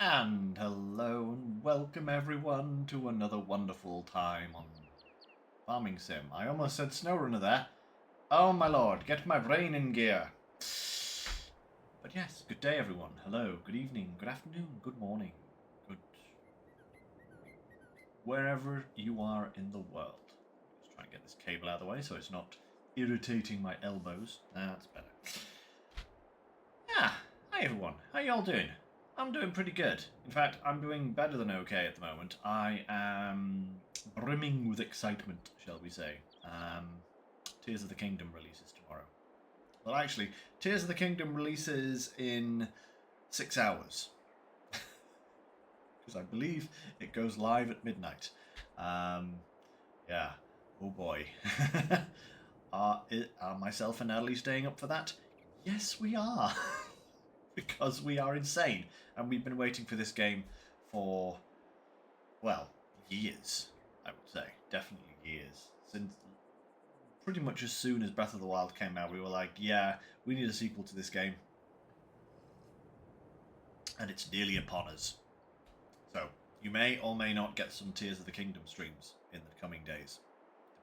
And hello and welcome everyone to another wonderful time on Farming Sim. I almost said SnowRunner there. Oh my lord, get my brain in gear. But yes, good day everyone. Hello, good evening, good afternoon, good morning, good... wherever you are in the world. Let's try and get this cable out of the way so it's not irritating my elbows. That's better. Yeah, hi everyone. How y'all doing? I'm doing pretty good. In fact, I'm doing better than okay at the moment. I am brimming with excitement, shall we say. Tears of the Kingdom releases tomorrow. Well, actually, Tears of the Kingdom releases in 6 hours. Because I believe it goes live at midnight. Yeah. Oh boy. Are myself and Natalie staying up for that? Yes, we are. Because we are insane. And we've been waiting for this game for, well, years, I would say. Definitely years. Since pretty much as soon as Breath of the Wild came out, we were like, yeah, we need a sequel to this game. And it's nearly upon us. So, you may or may not get some Tears of the Kingdom streams in the coming days.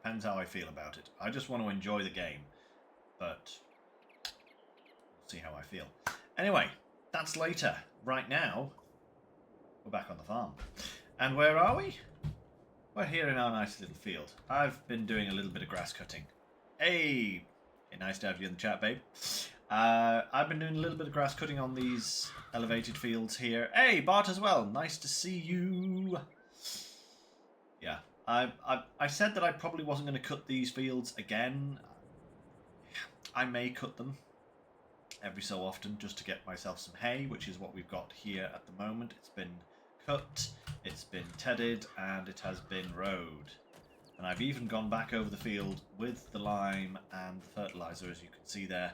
Depends how I feel about it. I just want to enjoy the game. But we'll see how I feel. Anyway, that's later. Right now, we're back on the farm. And where are we? We're here in our nice little field. I've been doing a little bit of grass cutting. Hey! Nice to have you in the chat, babe. I've been doing a little bit of grass cutting on these elevated fields here. Hey, Bart as well. Nice to see you. Yeah, I said that I probably wasn't going to cut these fields again. I may cut them every so often just to get myself some hay, which is what we've got here at the moment. It's been cut, it's been tedded, and it has been rowed. And I've even gone back over the field with the lime and the fertilizer. As you can see there,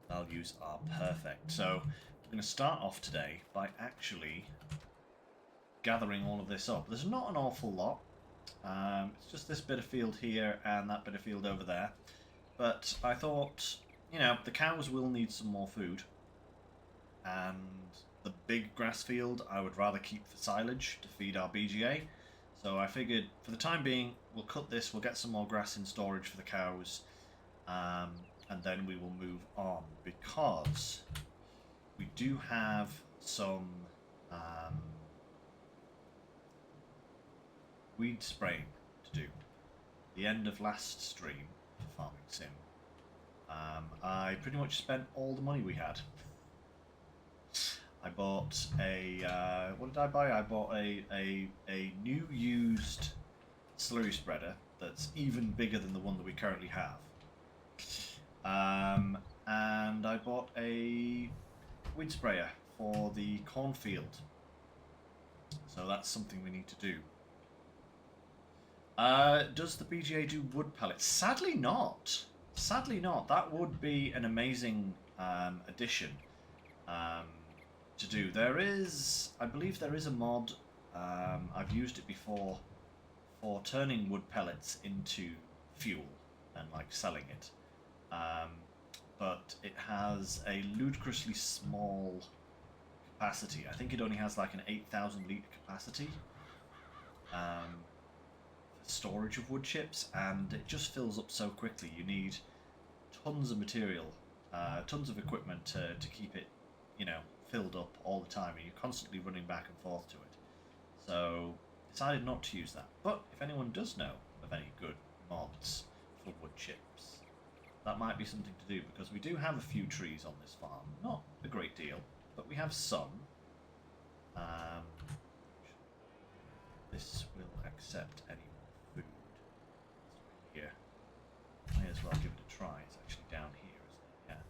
the values are perfect. So we're going to start off today by actually gathering all of this up. There's not an awful lot. It's just this bit of field here and that bit of field over there. But I thought, you know, the cows will need some more food. And the big grass field I would rather keep for silage to feed our BGA. So I figured for the time being, we'll cut this, we'll get some more grass in storage for the cows, and then we will move on, because we do have some weed spraying to do. The end of last stream for Farming Sim, I pretty much spent all the money we had. I bought a, what did I buy? I bought a new used slurry spreader that's even bigger than the one that we currently have. And I bought a weed sprayer for the cornfield. So that's something we need to do. Does the BGA do wood pellets? Sadly not. Sadly not. That would be an amazing addition. To do. There is, I believe there is a mod, I've used it before, for turning wood pellets into fuel and like selling it, but it has a ludicrously small capacity. I think it only has like an 8,000 litre capacity for storage of wood chips, and it just fills up so quickly. You need tons of material, tons of equipment to keep it, you know, filled up all the time, and you're constantly running back and forth to it. So decided not to use that. But if anyone does know of any good mods for wood chips, that might be something to do, because we do have a few trees on this farm. Not a great deal, but we have some. This will accept any more food. It's right here. May as well give it a try. It's actually down here, isn't it? Yeah.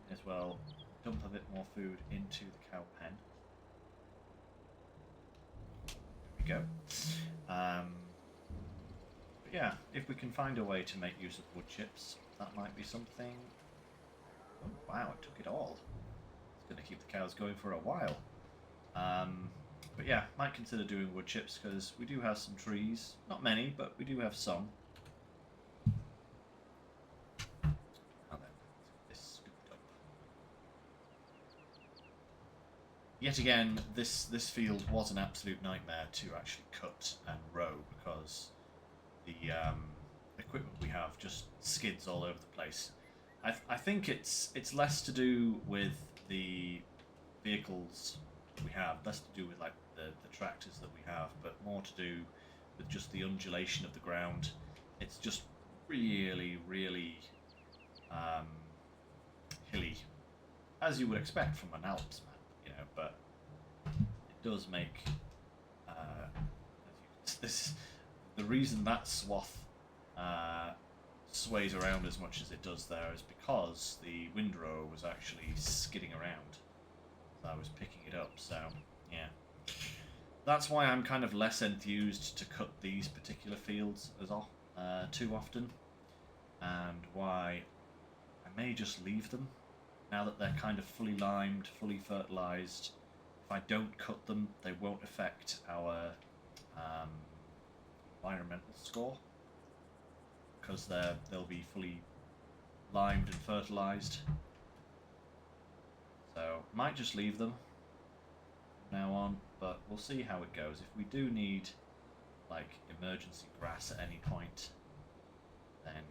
May as well dump a bit more food into the cow pen. There we go. But yeah, if we can find a way to make use of wood chips, that might be something. Oh wow, it took it all. It's going to keep the cows going for a while. But yeah, might consider doing wood chips, because we do have some trees. Not many, but we do have some. Yet again, this field was an absolute nightmare to actually cut and row because the equipment we have just skids all over the place. I think it's less to do with the vehicles that we have, less to do with like the tractors that we have, but more to do with just the undulation of the ground. It's just really, really hilly, as you would expect from an Alps map, you know. But it does make this the reason that swath sways around as much as it does there is because the windrow was actually skidding around. So I was picking it up. So yeah, that's why I'm kind of less enthused to cut these particular fields as too often, and why I may just leave them now that they're kind of fully limed, fully fertilised. If I don't cut them, they won't affect our environmental score because they'll be fully limed and fertilised. So might just leave them from now on, but we'll see how it goes. If we do need like emergency grass at any point, then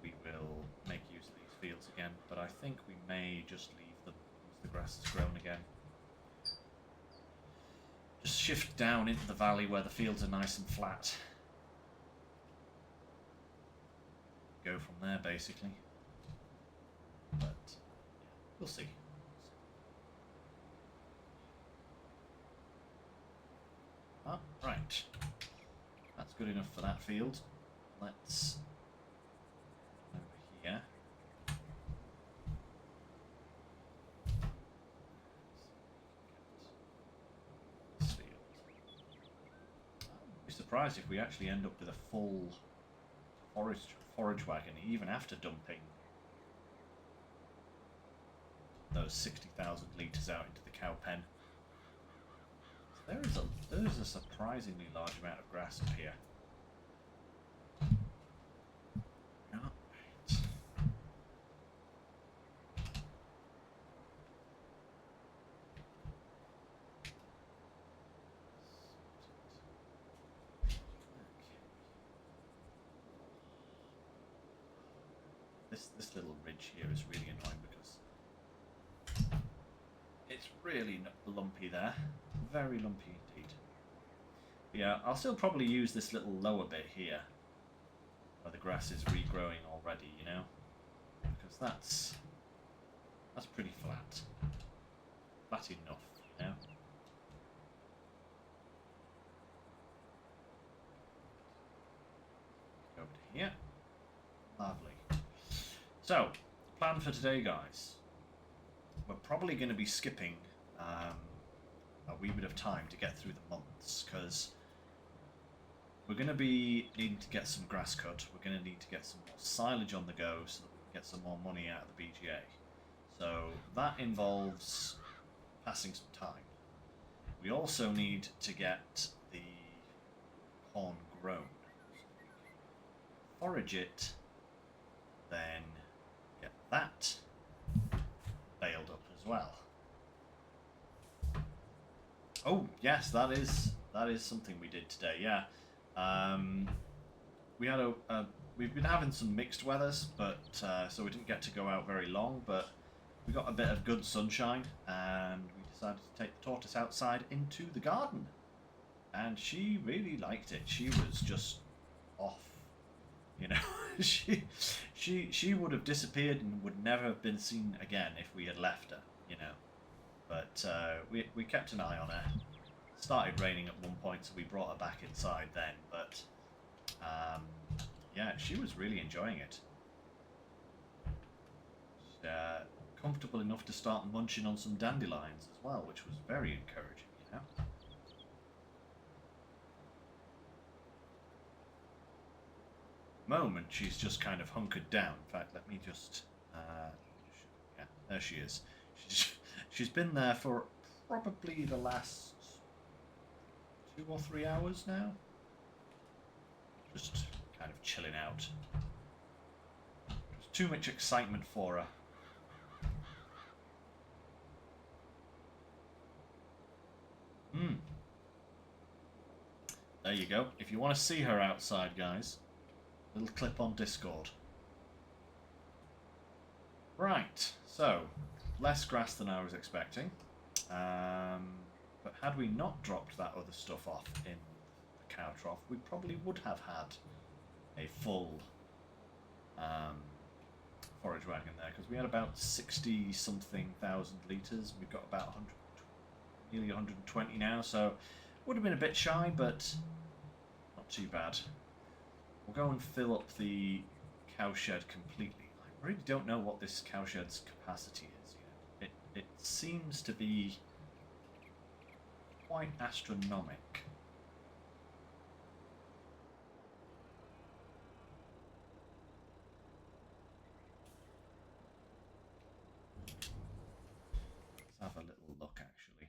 we will make use of these fields again, but I think we may just leave them once the grass has grown again. Just shift down into the valley where the fields are nice and flat. Go from there basically. But yeah, we'll see. Ah, right. That's good enough for that field. Let's over here. This field. I'd be surprised if we actually end up with a full forage wagon, even after dumping those 60,000 litres out into the cow pen. There is a surprisingly large amount of grass up here. Right. This little ridge here is really annoying because it's really lumpy there. Very lumpy indeed. But yeah, I'll still probably use this little lower bit here where the grass is regrowing already, you know, because that's pretty flat. Flat enough, you know. Go over to here. Lovely. So, plan for today, guys. We're probably going to be skipping a wee bit of time to get through the months, because we're going to be needing to get some grass cut. We're going to need to get some more silage on the go so that we can get some more money out of the BGA. So that involves passing some time. We also need to get the corn grown. Forage it, then get that baled up as well. Oh yes, that is something we did today. Yeah, we had we've been having some mixed weathers, but so we didn't get to go out very long. But we got a bit of good sunshine, and we decided to take the tortoise outside into the garden, and she really liked it. She was just off, you know. she would have disappeared and would never have been seen again if we had left her, you know. But we kept an eye on her. It started raining at one point, so we brought her back inside then. But yeah, she was really enjoying it. Comfortable enough to start munching on some dandelions as well, which was very encouraging, you know. Moment, she's just kind of hunkered down. In fact, let me just yeah, there she is. She's been there for probably the last 2 or 3 hours now. Just kind of chilling out. There's too much excitement for her. Hmm. There you go. If you want to see her outside, guys, little clip on Discord. Right, so less grass than I was expecting. But had we not dropped that other stuff off in the cow trough, we probably would have had a full forage wagon there, because we had about 60 something thousand litres. We've got about 100, nearly 120 now, so would have been a bit shy, but not too bad. We'll go and fill up the cowshed completely. I really don't know what this cowshed's capacity is yet. It seems to be quite astronomic. Let's have a little look, actually.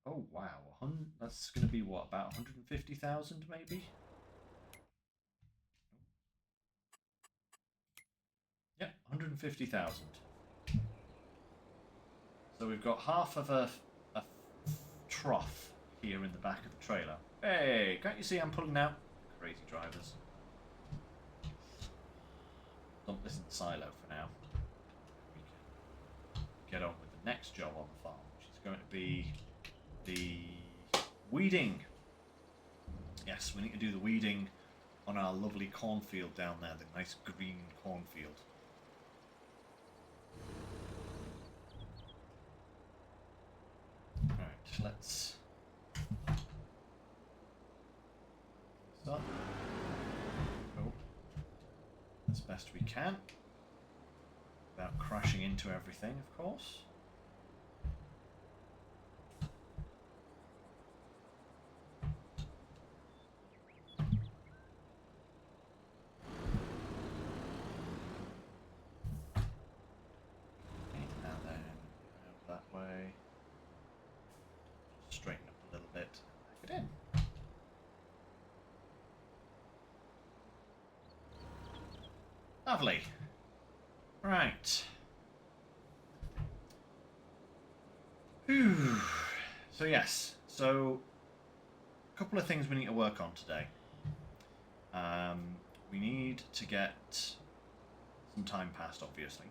Oh wow, that's going to be what, about 150,000 maybe? Yeah, 150,000. So we've got half of a trough here in the back of the trailer. Hey, can't you see I'm pulling out? Crazy drivers. Dump this in the silo for now. We can get on with the next job on the farm, which is going to be the weeding. Yes, we need to do the weeding on our lovely cornfield down there, the nice green cornfield. Right, let's start. Oh, as best we can, without crashing into everything, of course. Straighten up a little bit. Get in. Lovely. Right. Whew. So yes. So a couple of things we need to work on today. We need to get some time passed, obviously,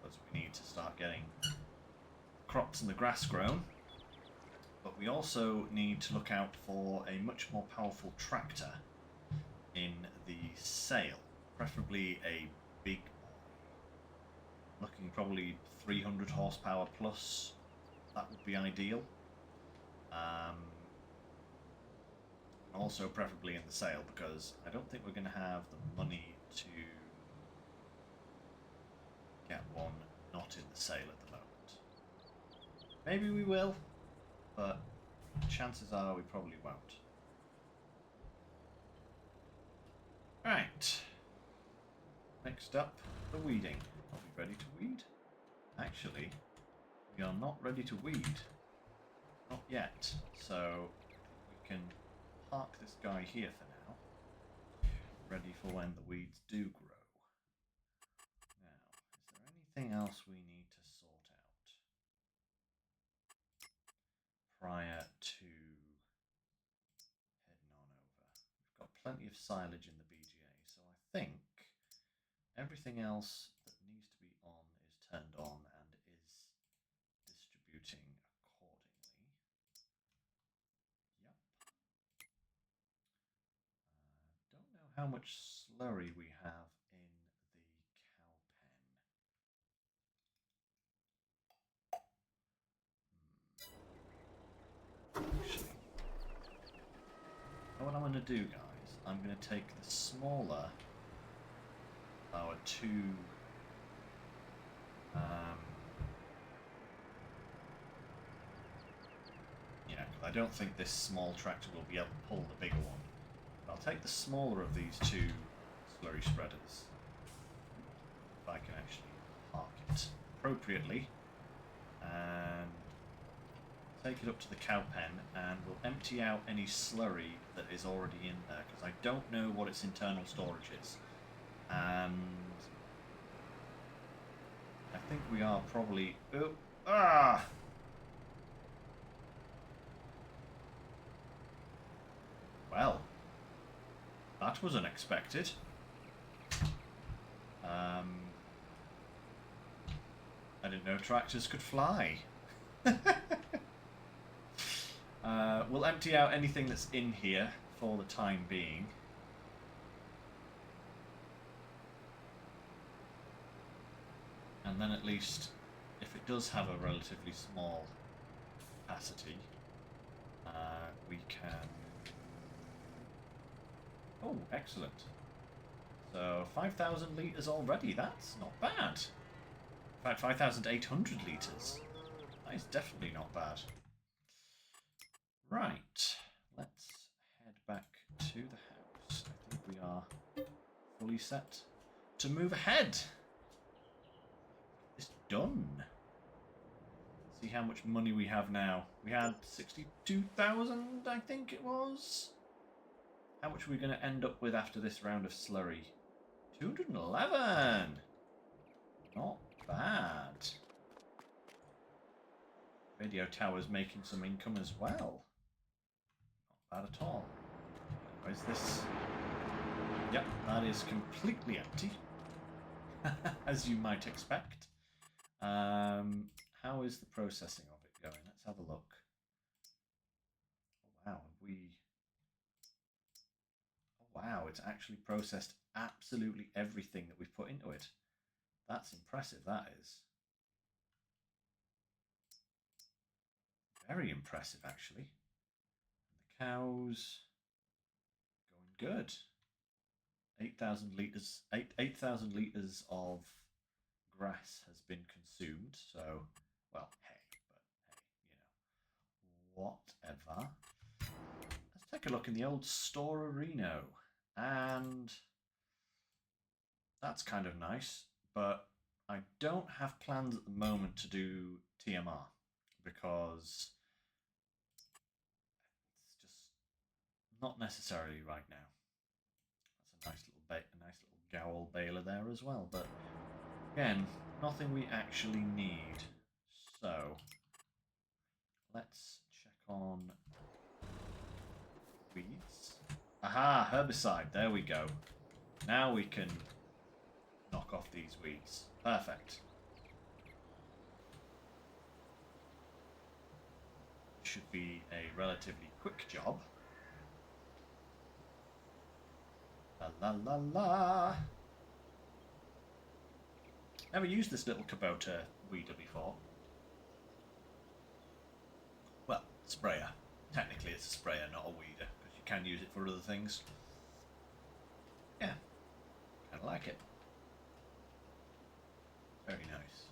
because we need to start getting crops and the grass grown. But we also need to look out for a much more powerful tractor in the sale, preferably a big one. Looking probably 300 horsepower plus, that would be ideal. Also preferably in the sale, because I don't think we're going to have the money to get one not in the sale at the moment. Maybe we will, but chances are we probably won't. Right. Next up, the weeding. Are we ready to weed? Actually, we are not ready to weed. Not yet. So we can park this guy here for now. Ready for when the weeds do grow. Now, is there anything else we need to sort out prior to heading on over? We've got plenty of silage in the BGA, so I think everything else that needs to be on is turned on and is distributing accordingly. Yep. Don't know how much slurry we have in the cow pen. Actually, what I'm going to do, guys, I'm going to take the smaller our two yeah, I don't think this small tractor will be able to pull the bigger one. But I'll take the smaller of these two slurry spreaders, if I can actually park it appropriately, and take it up to the cow pen, and we'll empty out any slurry that is already in there, because I don't know what its internal storage is. And I think we are probably... that was unexpected. I didn't know tractors could fly. We'll empty out anything that's in here for the time being. And then at least, if it does have a relatively small capacity, we can... Oh, excellent. So 5,000 litres already, that's not bad. In fact, 5,800 litres. That is definitely not bad. Right, let's head back to the house. I think we are fully set to move ahead. It's done. See how much money we have now. We had 62,000, I think it was. How much are we going to end up with after this round of slurry? 211. Not bad. Radio tower's making some income as well. Not bad at all. Where's this? Yep, that is completely empty. As you might expect. How is the processing of it going? Let's have a look. Oh, wow, wow, it's actually processed absolutely everything that we've put into it. That's impressive, that is. Very impressive, actually. The cows going good. 8,000 litres. 8,000 litres of grass has been consumed. So, well, hey, you know, whatever. Let's take a look in the old store arena, and that's kind of nice. But I don't have plans at the moment to do TMR because it's just not necessarily right now. That's a nice little Gowl baler there as well. But again, nothing we actually need. So let's check on weeds. Aha, herbicide. There we go. Now we can knock off these weeds. Perfect. Should be a relatively quick job. La la la la. Never used this little Kubota weeder before. Well, sprayer. Technically it's a sprayer, not a weeder, because you can use it for other things. Yeah, kind of like it. Very nice.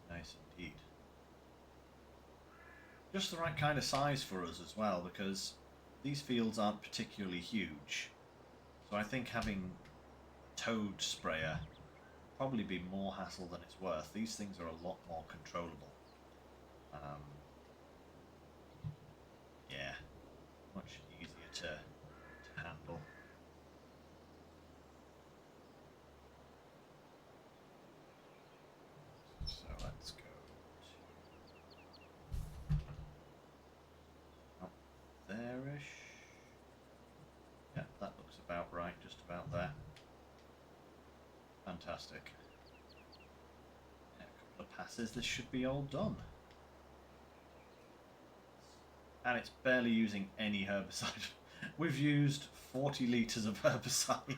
Nice indeed. Just the right kind of size for us as well, because these fields aren't particularly huge. So I think having a towed sprayer probably be more hassle than it's worth. These things are a lot more controllable. Yeah, much easier to handle. So let's go to up there-ish. Yeah, that looks about right, just about there. Fantastic. Yeah, a couple of passes, this should be all done. And it's barely using any herbicide. We've used 40 litres of herbicide.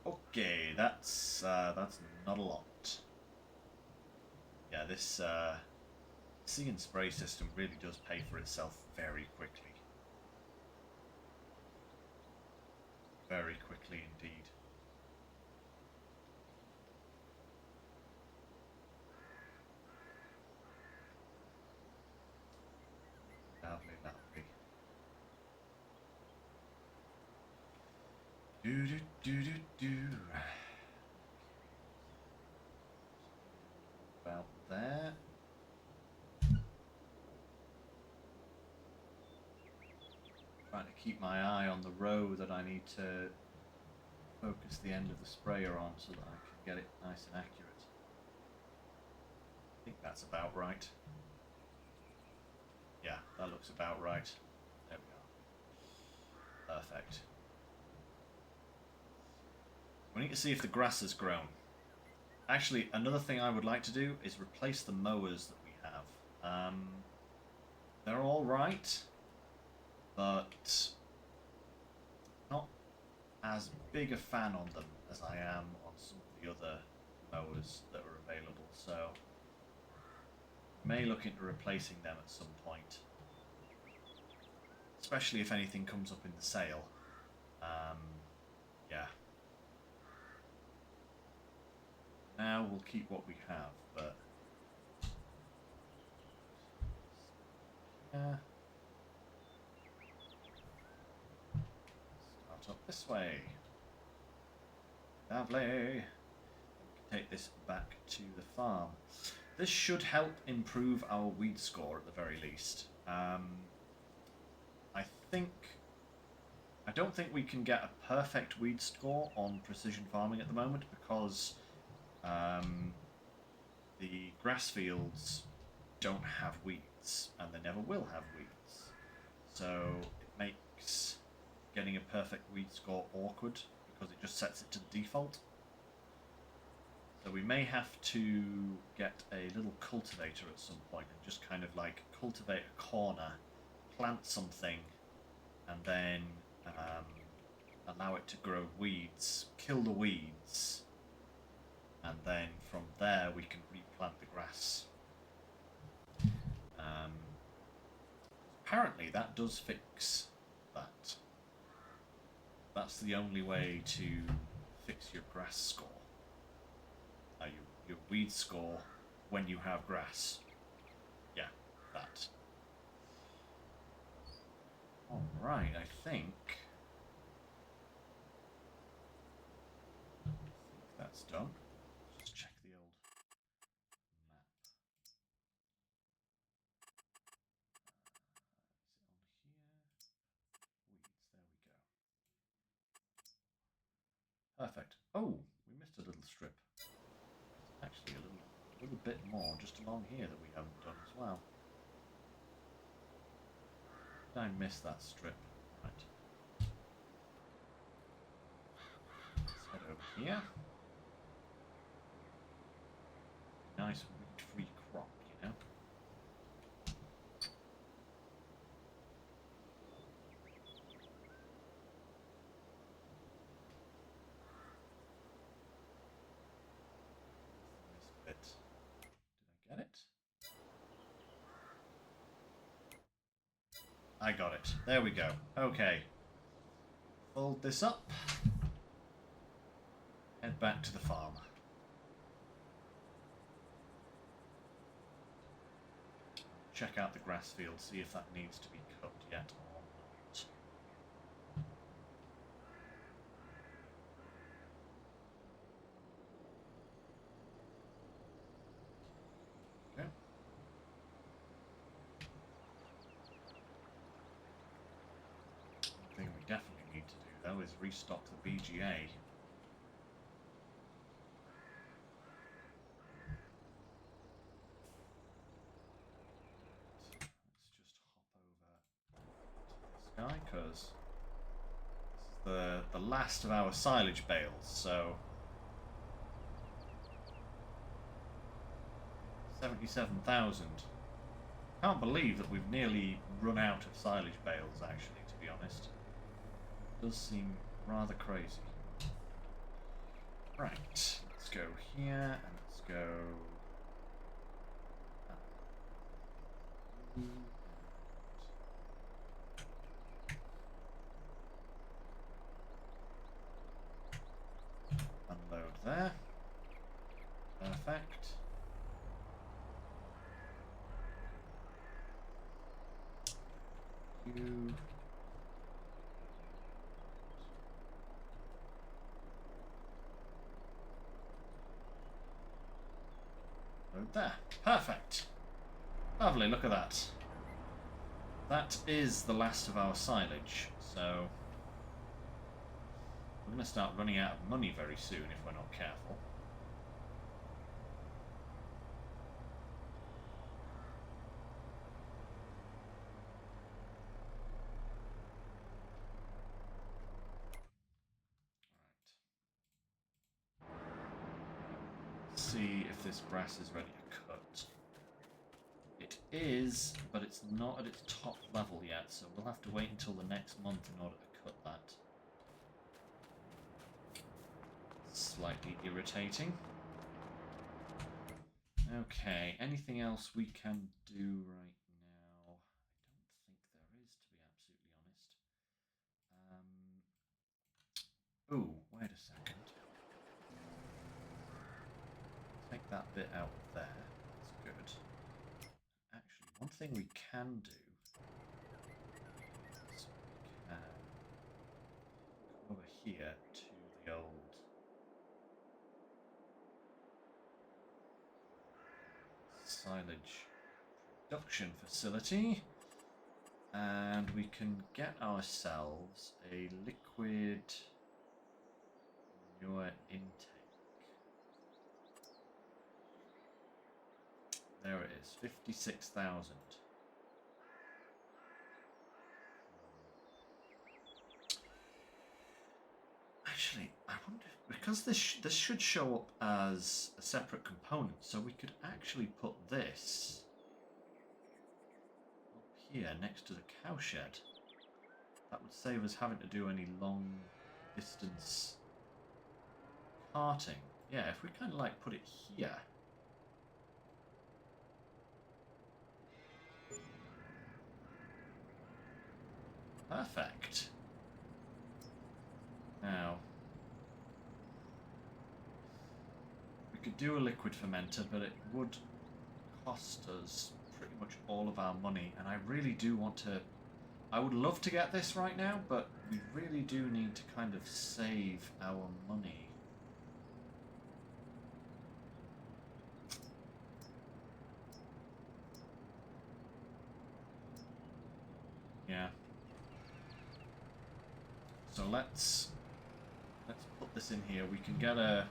Okay, that's not a lot. Yeah, this see and spray system really does pay for itself very quickly. Very quickly indeed. Lovely, lovely. Do do do do do. About there. Trying to keep my eye on the row that I need to focus the end of the sprayer on so that I can get it nice and accurate. I think that's about right. Yeah, that looks about right. There we are. Perfect. We need to see if the grass has grown. Actually, another thing I would like to do is replace the mowers that we have. They're alright, but not as big a fan on them as I am on some of the other mowers that are available, so may look into replacing them at some point, especially if anything comes up in the sale. Yeah. Now we'll keep what we have, but yeah. Start up this way. Lovely. And we can take this back to the farm. This should help improve our weed score at the very least. I don't think we can get a perfect weed score on precision farming at the moment because the grass fields don't have weeds and they never will have weeds. So it makes getting a perfect weed score awkward because it just sets it to default. So we may have to get a little cultivator at some point and just kind of like cultivate a corner, plant something, and then allow it to grow weeds, kill the weeds, and then from there we can replant the grass. Apparently that does fix that. That's the only way to fix your grass score. Your weed score when you have grass. Yeah, that. Alright, I think that's done. Just check the old map. Is it on here? Weeds, there we go. Perfect. Oh, we missed a little strip. Actually, a little bit more just along here that we haven't done as well. Did I miss that strip? Right. Let's head over here. Nice weed-free crop, you know. This bit. Did I get it? I got it. There we go. Okay. Fold this up. Head back to the farm. Check out the grass field, see if that needs to be cut yet or not. Okay. One thing we definitely need to do though is restock the BGA. Guy, because this is the last of our silage bales, so 77,000. Can't believe that we've nearly run out of silage bales, actually, to be honest. It does seem rather crazy. Right, let's go here and let's go unload there. Perfect. You. Load there. Perfect. Lovely, look at that. That is the last of our silage, so we're going to start running out of money very soon if we're not careful. this grass is ready to cut. It is, but it's not at its top level yet, so we'll have to wait until the next month in order to cut that. Slightly irritating. Okay, anything else we can do right now? I don't think there is, to be absolutely honest. Ooh, wait a second. Take that bit out there. That's good. Actually, one thing we can do is we can come over here to the old silage production facility, and we can get ourselves a liquid manure intake. There it is, 56,000. Actually, I wonder if, because this should show up as a separate component, so we could actually put this up here next to the cowshed. That would save us having to do any long distance carting. Yeah, if we kind of like put it here. Perfect. Now, we could do a liquid fermenter, but it would cost us pretty much all of our money, and I really do want to... I would love to get this right now, but we really do need to kind of save our money. Yeah. So let's put this in here. We can get a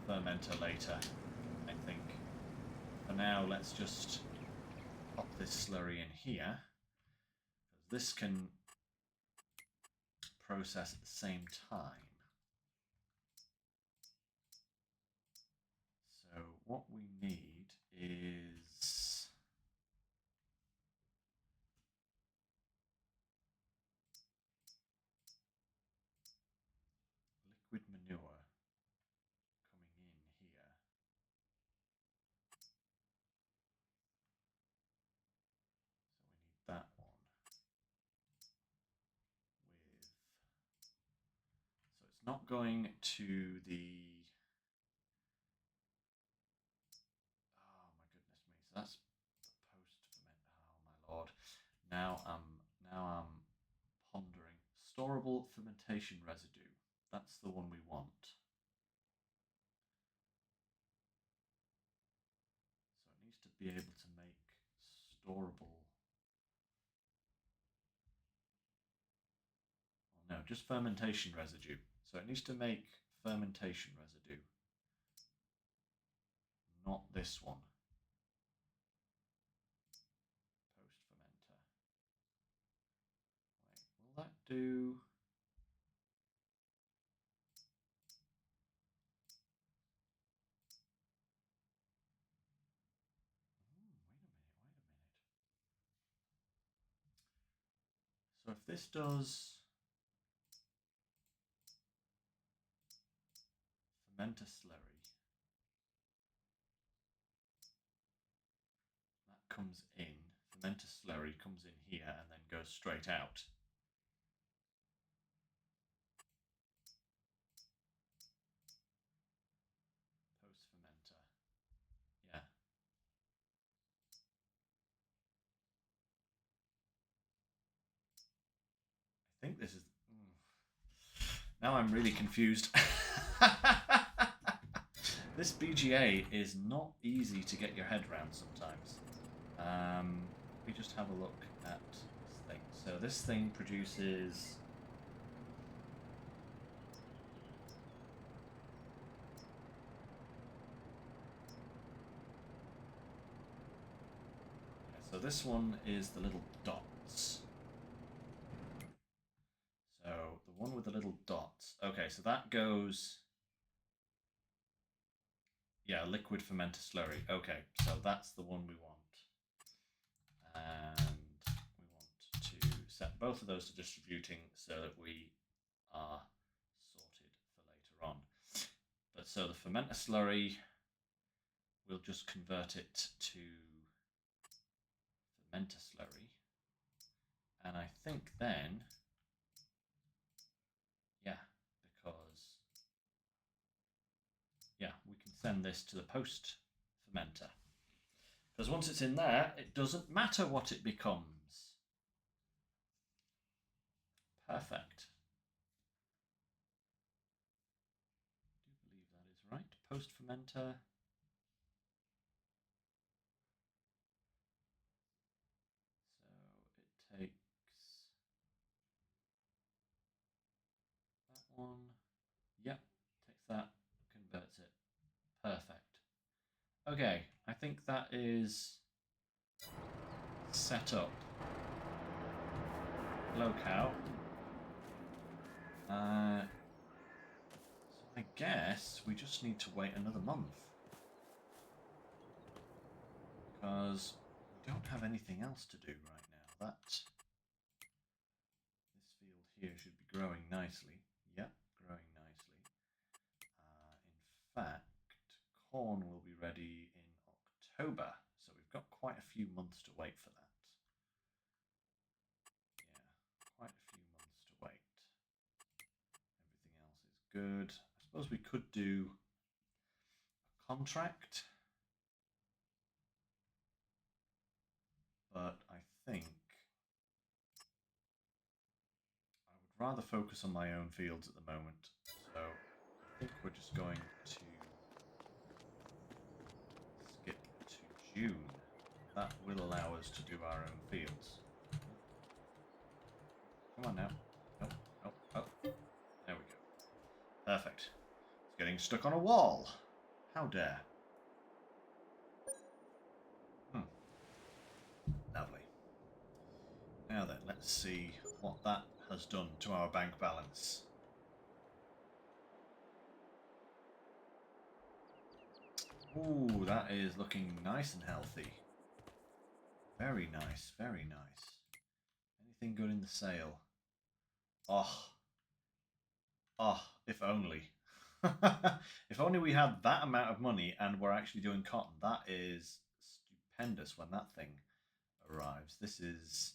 fermenter later, I think. For now, let's just pop this slurry in here. This can process at the same time. So what we need is liquid manure coming in here. So we need that one with... So it's not going to the... Oh my goodness me! So that's the post-ferment. Oh my lord! Now I'm pondering. Storable fermentation residue. That's the one we want. So it needs to be able to make storable. Oh no, just fermentation residue. So it needs to make fermentation residue. Not this one. Post-fermenter. Wait, will that do... So if this does fermenter slurry, that comes in, fermenter slurry comes in here and then goes straight out. Post-fermenter. Yeah. I think this is... Now I'm really confused. This BGA is not easy to get your head around sometimes. We just have a look at this thing. So this thing produces... So this one is the little dots. So the one with the little dots. Okay, so that goes Yeah, liquid fermenter slurry. Okay, so that's the one we want. And we want to set both of those to distributing so that we are sorted for later on. But so the fermenter slurry, we'll just convert it to fermenter slurry. And I think then, yeah, because, yeah, we can send this to the post fermenter. Because once it's in there, it doesn't matter what it becomes. Perfect. I do believe that is right. Post fermenter. So it takes that one. Yep, takes that, converts it. Perfect. Okay, I think that is set up. Locale. So I guess we just need to wait another month. Because we don't have anything else to do right now. This field here should be growing nicely. Yep, growing nicely. In fact, corn will be ready in October. So we've got quite a few months to wait for that. Quite a few months to wait. Everything else is good. I suppose we could do a contract, but I think I would rather focus on my own fields at the moment. So I think we're just going to skip to June. That will allow us to do our own fields. Come on now. Oh. There we go. Perfect. It's getting stuck on a wall. How dare. Lovely. Now then, let's see what that has done to our bank balance. Ooh, that is looking nice and healthy. Very nice, very nice. Anything good in the sale? If only. If only we had that amount of money and we're actually doing cotton. That is stupendous when that thing arrives. This is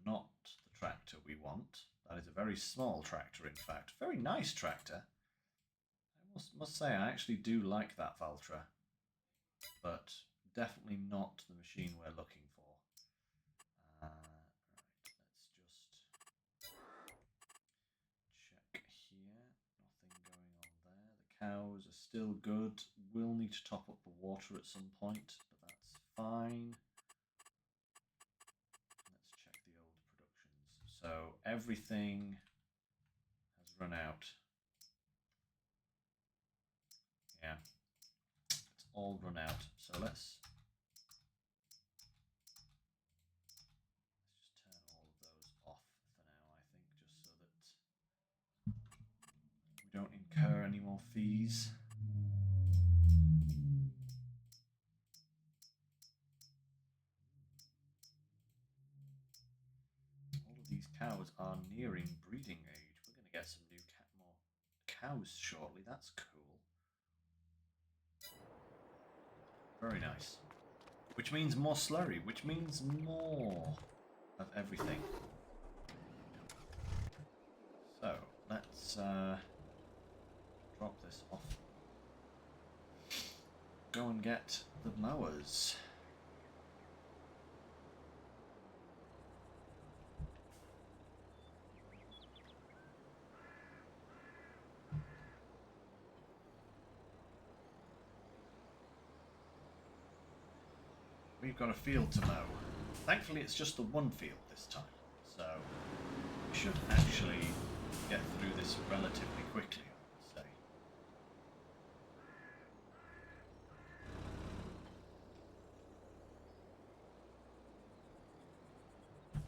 not the tractor we want. That is a very small tractor, in fact. Very nice tractor. I must say, I actually do like that Valtra. But definitely not the machine we're looking for. Right, let's just check here. Nothing going on there. The cows are still good. We'll need to top up the water at some point, but that's fine. Let's check the old productions. So everything has run out. Yeah, it's all run out. So let's just turn all of those off for now, I think, just so that we don't incur any more fees. All of these cows are nearing breeding age. We're going to get some more cows shortly. That's cool. Very nice. Which means more slurry, which means more of everything. So, let's drop this off. Go and get the mowers. We've got a field to mow. Thankfully, it's just the one field this time, so we should actually get through this relatively quickly, I would say.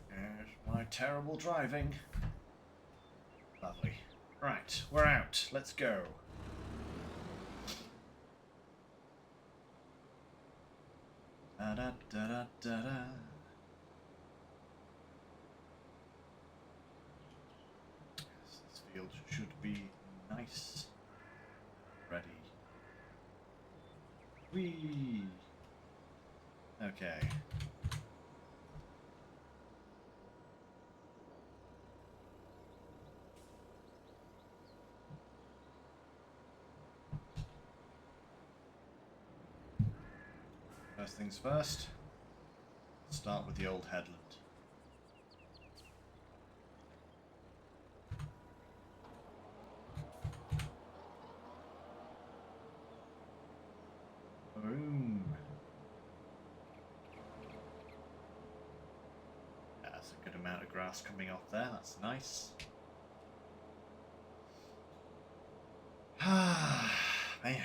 There's my terrible driving. Lovely. Right, we're out. Let's go. Da da da da da da. Yes, this field should be nice. Ready. Whee! Okay. First things first, start with the old headland. Boom. That's a good amount of grass coming off there, that's nice. Man.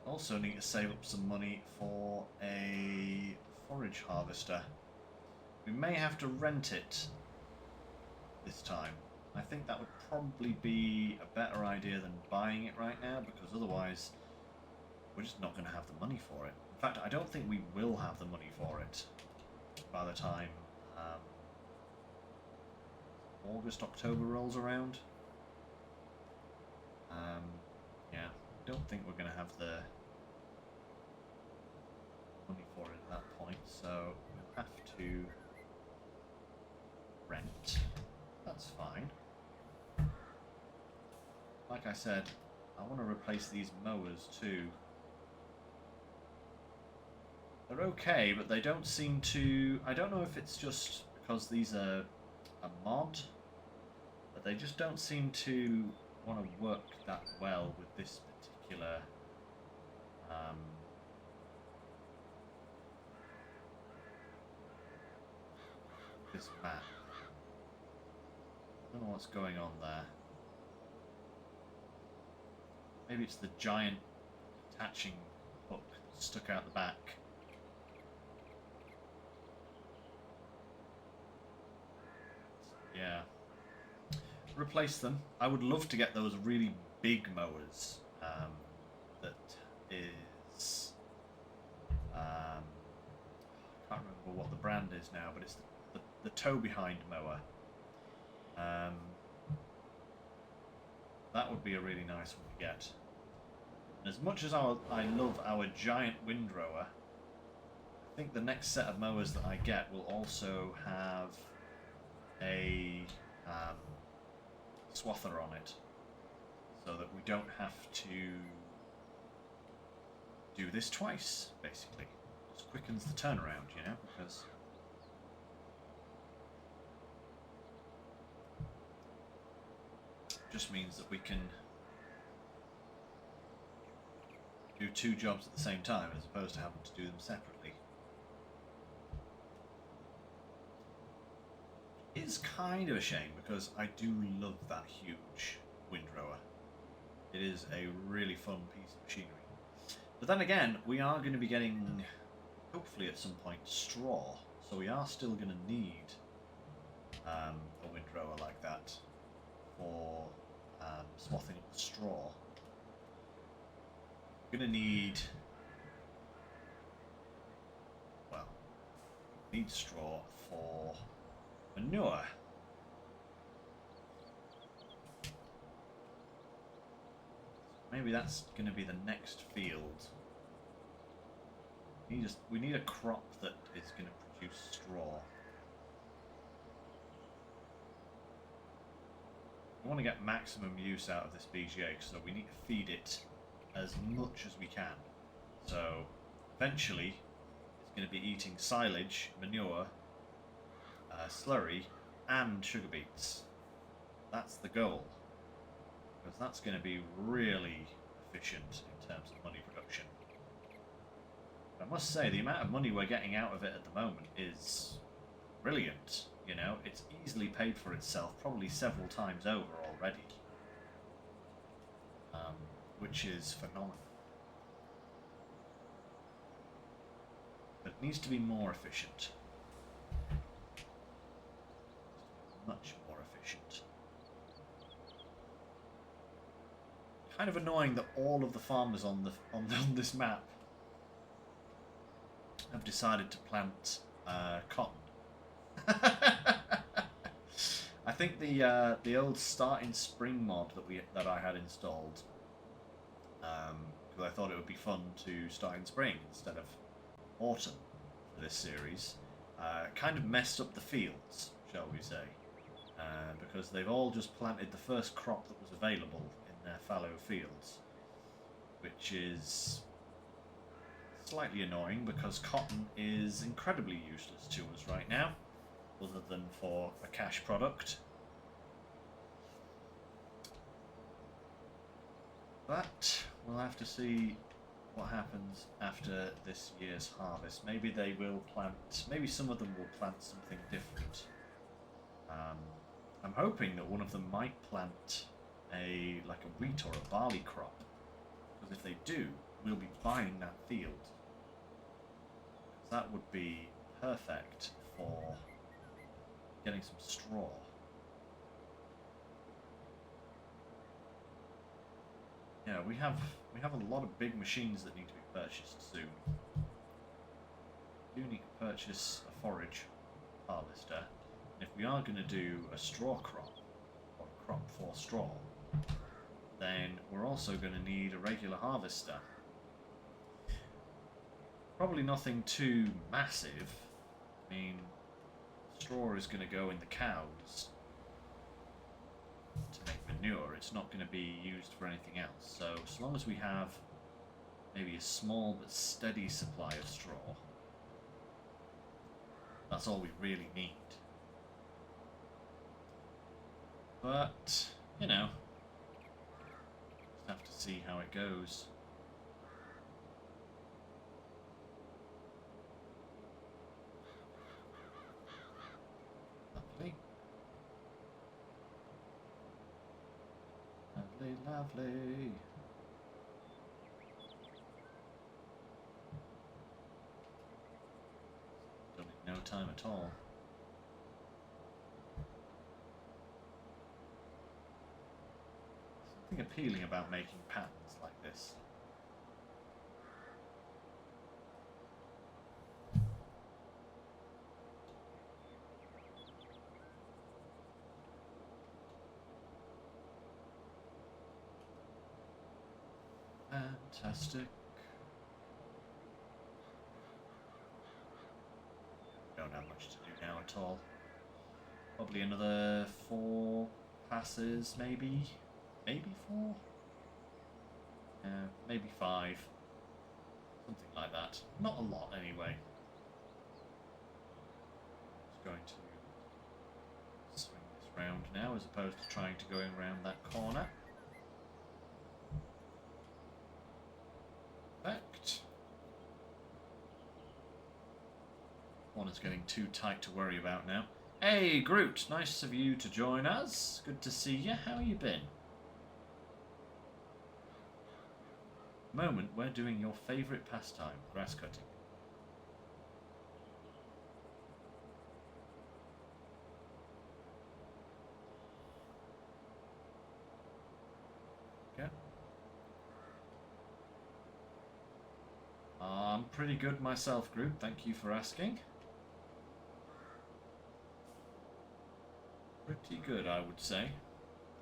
Also need to save up some money for a forage harvester. We may have to rent it this time. I think that would probably be a better idea than buying it right now, because otherwise we're just not going to have the money for it. In fact, I don't think we will have the money for it by the time August, October rolls around. Yeah, I don't think we're going to have the money for it at that point, so we'll have to rent. That's fine. Like I said, I want to replace these mowers too. They're okay, but they don't seem to... I don't know if it's just because these are a mod, but they just don't seem to want to work that well with this particular this map. I don't know what's going on there. Maybe it's the giant attaching hook that stuck out the back. Yeah. Replace them. I would love to get those really big mowers. That is... I can't remember what the brand is now, but it's the tow-behind mower. That would be a really nice one to get. And as much as I love our giant windrower, I think the next set of mowers that I get will also have a swather on it, so that we don't have to do this twice, basically. It just quickens the turnaround, you know, because it just means that we can do two jobs at the same time as opposed to having to do them separately. It's kind of a shame because I do love that huge windrower. It is a really fun piece of machinery. But then again, we are going to be getting, hopefully at some point, straw. So we are still going to need a windrower like that for swathing up the straw. We're going to need, well, need straw for manure. Maybe that's going to be the next field. We need a crop that is going to produce straw. We want to get maximum use out of this BGA, so we need to feed it as much as we can. So eventually it's going to be eating silage, manure, slurry and sugar beets. That's the goal, because that's going to be really efficient in terms of money production. But I must say, the amount of money we're getting out of it at the moment is brilliant. You know, it's easily paid for itself, probably several times over already, which is phenomenal. But it needs to be more efficient. Much more efficient. Kind of annoying that all of the farmers on the on this map have decided to plant cotton. I think the old start in spring mod that I had installed, because I thought it would be fun to start in spring instead of autumn for this series, kind of messed up the fields, shall we say, because they've all just planted the first crop that was available in their fallow fields, which is slightly annoying because cotton is incredibly useless to us right now, other than for a cash product. But we'll have to see what happens after this year's harvest. Maybe they will plant, maybe some of them will plant something different. I'm hoping that one of them might plant like a wheat or a barley crop, because if they do, we'll be buying that field. That would be perfect for getting some straw. Yeah, we have a lot of big machines that need to be purchased soon. We do need to purchase a forage harvester. And if we are going to do a straw crop, or a crop for straw, then we're also going to need a regular harvester. Probably nothing too massive. I mean, straw is going to go in the cows to make manure. It's not going to be used for anything else. So as long as we have maybe a small but steady supply of straw, that's all we really need. But, you know, just have to see how it goes. Lovely. Lovely, lovely. Done in no time at all. Something appealing about making patterns like this. Fantastic. Don't have much to do now at all. Probably another 4 passes, maybe? Maybe 4? Maybe 5. Something like that. Not a lot, anyway. Just going to swing this round now, as opposed to trying to going around that corner. Perfect. Corner's getting too tight to worry about now. Hey, Groot! Nice of you to join us. Good to see you. How you been? Moment, we're doing your favourite pastime, grass cutting. Okay. I'm pretty good myself, Groot. Thank you for asking. Pretty good, I would say.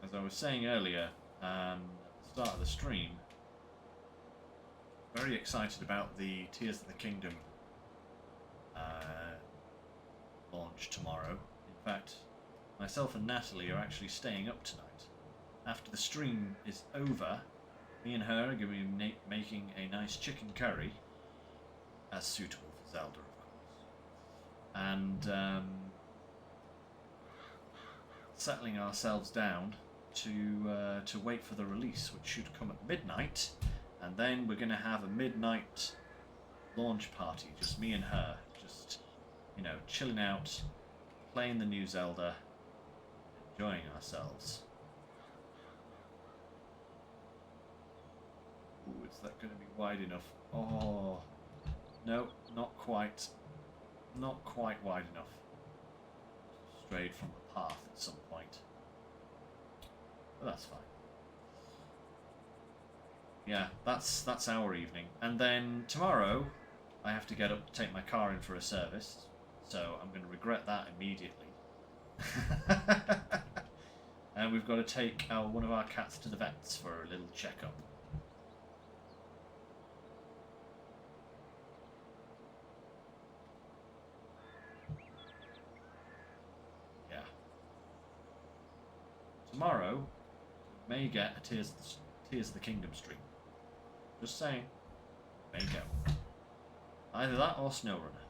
As I was saying earlier, at the start of the stream, very excited about the Tears of the Kingdom launch tomorrow. In fact, myself and Natalie are actually staying up tonight. After the stream is over, me and her are going to be making a nice chicken curry, as suitable for Zelda, of course, and settling ourselves down to wait for the release, which should come at midnight. And then we're going to have a midnight launch party, just me and her, just, you know, chilling out, playing the new Zelda, enjoying ourselves. Ooh, is that going to be wide enough? Oh, no, not quite. Not quite wide enough. Strayed from the path at some point. But that's fine. yeah, that's our evening. And then tomorrow, I have to get up to take my car in for a service, so I'm going to regret that immediately. And we've got to take one of our cats to the vets for a little checkup. Yeah. Tomorrow, we may get a Tears of the Kingdom stream. Just saying. May go. Either that or SnowRunner.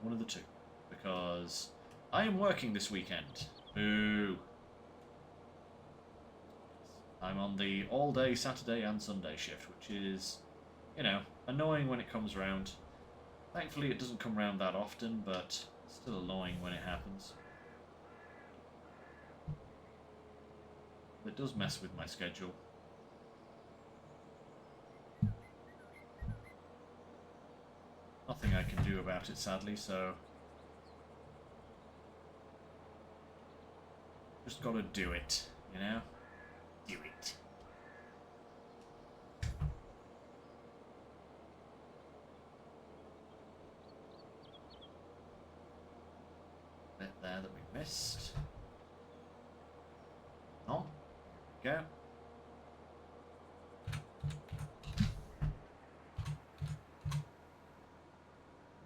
One of the two. Because I am working this weekend. Boo. I'm on the all-day Saturday and Sunday shift, which is, you know, annoying when it comes round. Thankfully it doesn't come round that often, but it's still annoying when it happens. It does mess with my schedule. Nothing I can do about it, sadly, so just gotta do it, you know? Do it. Bit there that we missed. On. Go.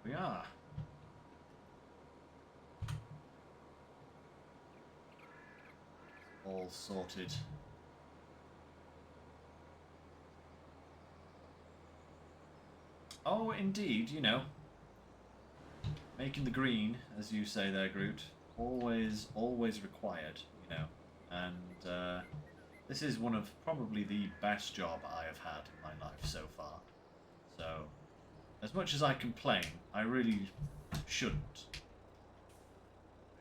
We are. All sorted. Oh, indeed, you know. Making the green, as you say there, Groot, always required, you know. And this is one of probably the best job I have had in my life so far. So, as much as I complain, I really shouldn't.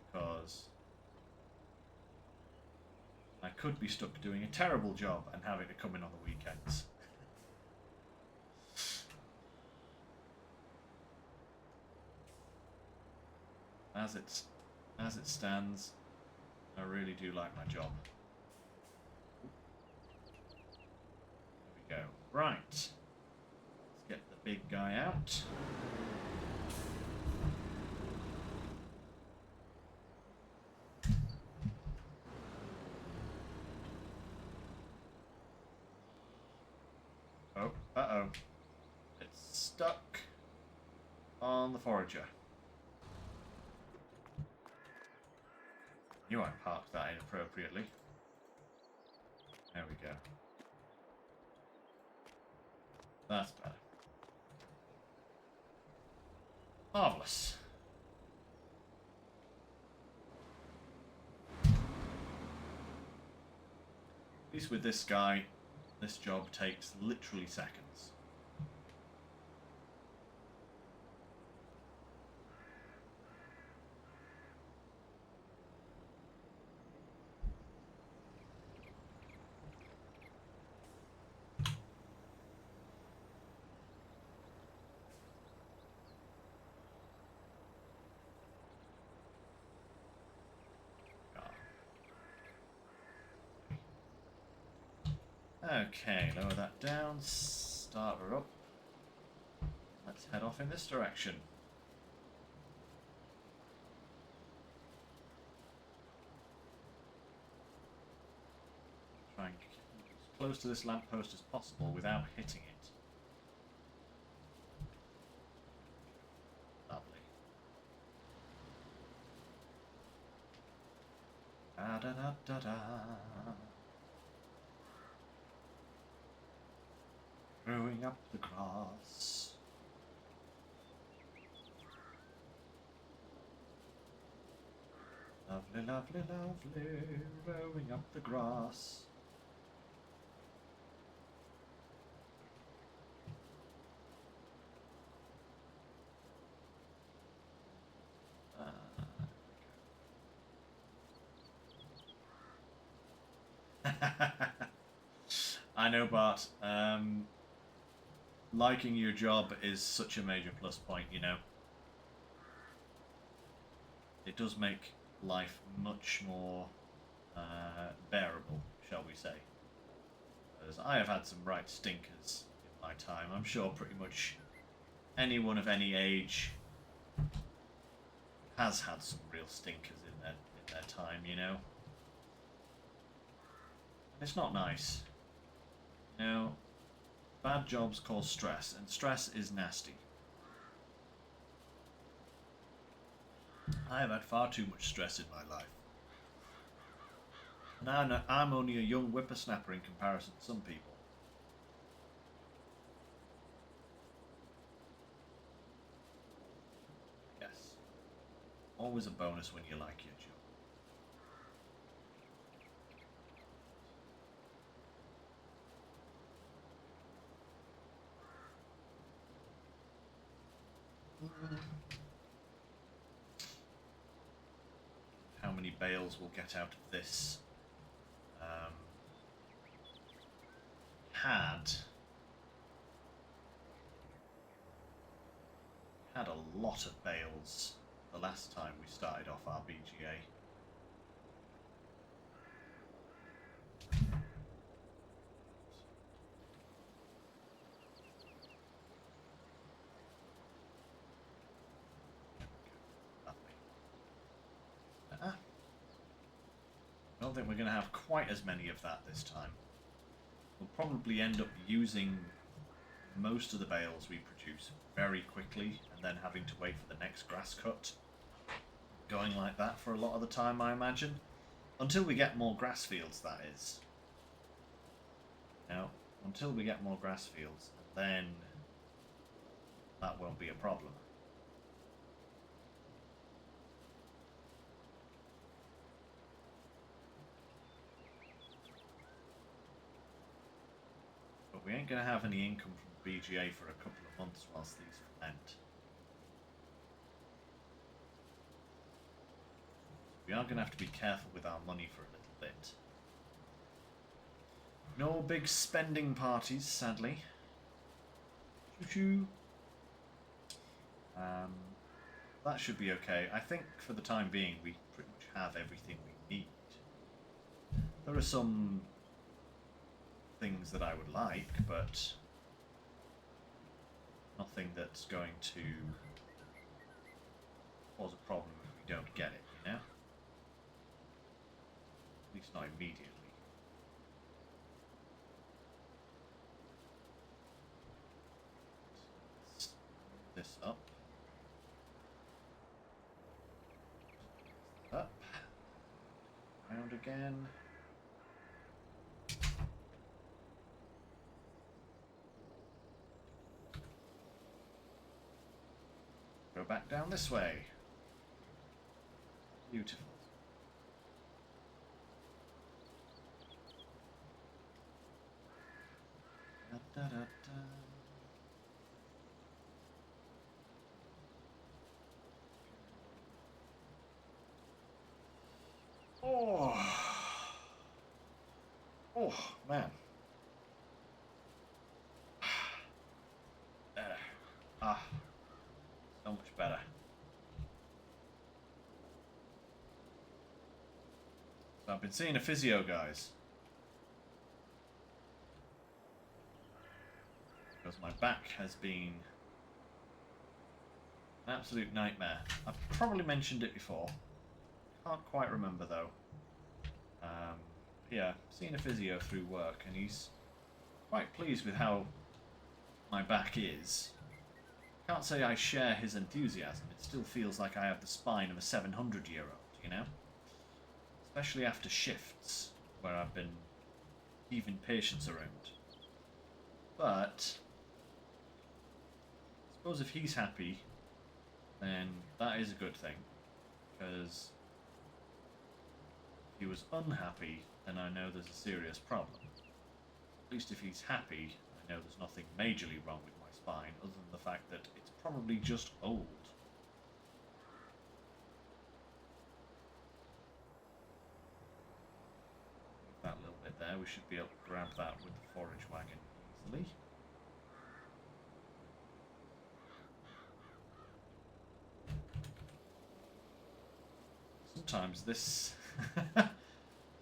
Because I could be stuck doing a terrible job and having to come in on the weekends. As it stands, I really do like my job. There we go. Right. Let's get the big guy out. Oh, uh-oh. It's stuck on the forager. Knew I parked that inappropriately. There we go. That's better. Marvellous. At least with this guy, this job takes literally seconds. Okay, lower that down, start her up. Let's head off in this direction. Try and get as close to this lamppost as possible without hitting it. Lovely. Da da da da da. Growing up the grass. Lovely, lovely, lovely, growing up the grass. I know, Bart. Liking your job is such a major plus point, you know. It does make life much more bearable, shall we say. Because I have had some right stinkers in my time. I'm sure pretty much anyone of any age has had some real stinkers in their time, you know? And it's not nice. You know, bad jobs cause stress, and stress is nasty. I have had far too much stress in my life. And I'm only a young whippersnapper in comparison to some people. Yes. Always a bonus when you like your job. How many bales we'll get out of this? Had a lot of bales the last time we started off our BGA. I don't think we're going to have quite as many of that this time. We'll probably end up using most of the bales we produce very quickly and then having to wait for the next grass cut. Going like that for a lot of the time, I imagine. Until we get more grass fields, that is. Now, until we get more grass fields, then that won't be a problem. But we ain't going to have any income from BGA for a couple of months whilst these ferment. We are going to have to be careful with our money for a little bit. No big spending parties, sadly. Choo-choo. That should be okay. I think for the time being we pretty much have everything we need. There are some things that I would like, but nothing that's going to cause a problem if we don't get it, you know? At least not immediately. Let's move this up. Up. Round again. Go back down this way. Beautiful. Da, da, da, da. Oh, man. So much better. So I've been seeing a physio, guys. Because my back has been an absolute nightmare. I've probably mentioned it before. Can't quite remember though. Yeah, seen a physio through work, and he's quite pleased with how my back is. Can't say I share his enthusiasm. It still feels like I have the spine of a 700-year-old, you know? Especially after shifts, where I've been heaving patients around. But I suppose if he's happy, then that is a good thing. Because if he was unhappy, then I know there's a serious problem. At least if he's happy, I know there's nothing majorly wrong with my spine, other than the fact that it's probably just old. That little bit there, we should be able to grab that with the forage wagon easily. Sometimes this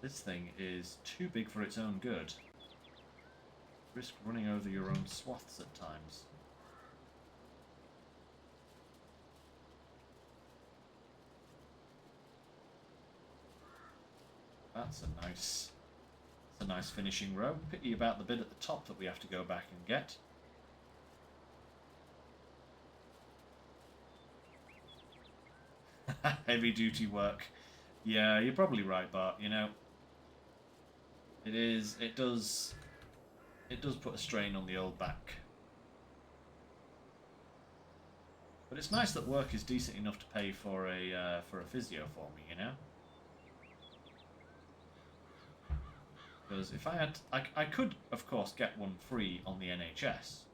this thing is too big for its own good. Risk running over your own swaths at times. That's a nice finishing row. Pity about the bit at the top that we have to go back and get. Heavy duty work. Yeah, you're probably right, Bart. You know, it does put a strain on the old back. But it's nice that work is decent enough to pay for a physio for me, you know. Because if I had, I could of course get one free on the NHS,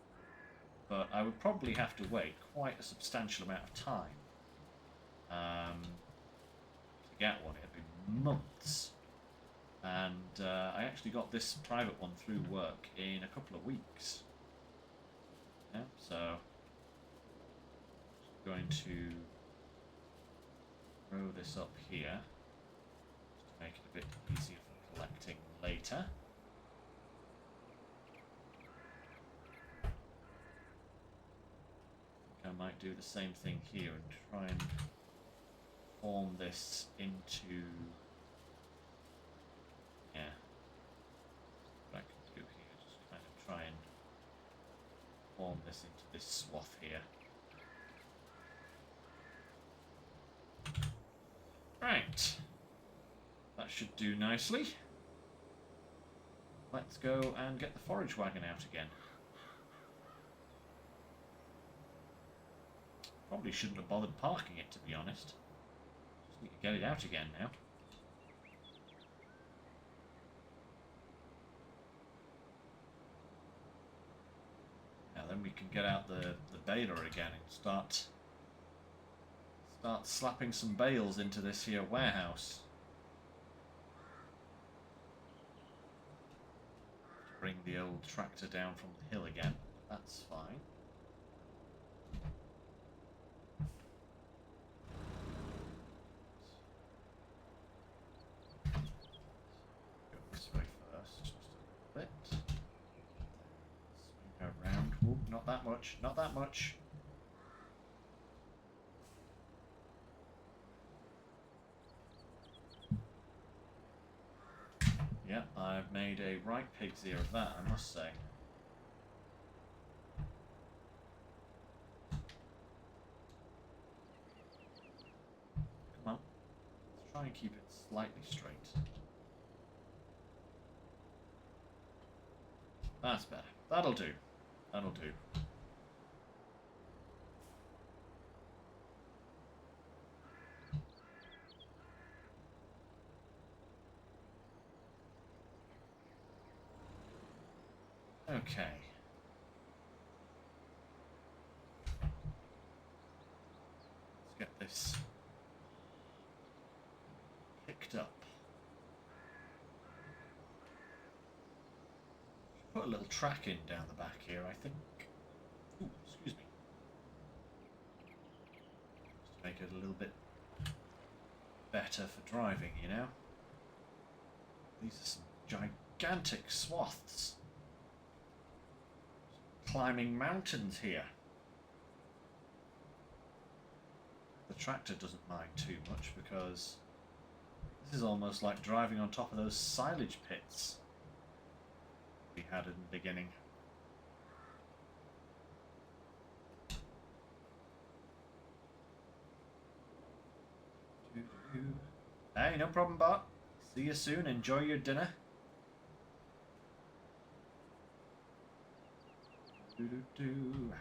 but I would probably have to wait quite a substantial amount of time to get one. It'd be months. And I actually got this private one through work in a couple of weeks. Yeah, so I'm going to row this up here just to make it a bit easier for collecting later. I think I might do the same thing here and try and form this into... Yeah. What I can do here, just kind of try and form this into this swath here. Right. That should do nicely. Let's go and get the forage wagon out again. Probably shouldn't have bothered parking it, to be honest. Just need to get it out again now. Then we can get out the baler again and start slapping some bales into this here warehouse. To bring the old tractor down from the hill again. That's fine. Go this way first, just a little bit. Around. Ooh, not that much. Not that much. Yeah, I've made a right pig's ear of that, I must say. Come on. Let's try and keep it slightly straight. That's better. That'll do. That'll do. Okay. Let's get this picked up. Put a little track in down the back here, I think. Ooh, excuse me. Just to make it a little bit better for driving, you know? These are some gigantic swaths. Climbing mountains here. The tractor doesn't mind too much because this is almost like driving on top of those silage pits we had in the beginning. Hey, no problem, Bart. See you soon. Enjoy your dinner. Do-do-do.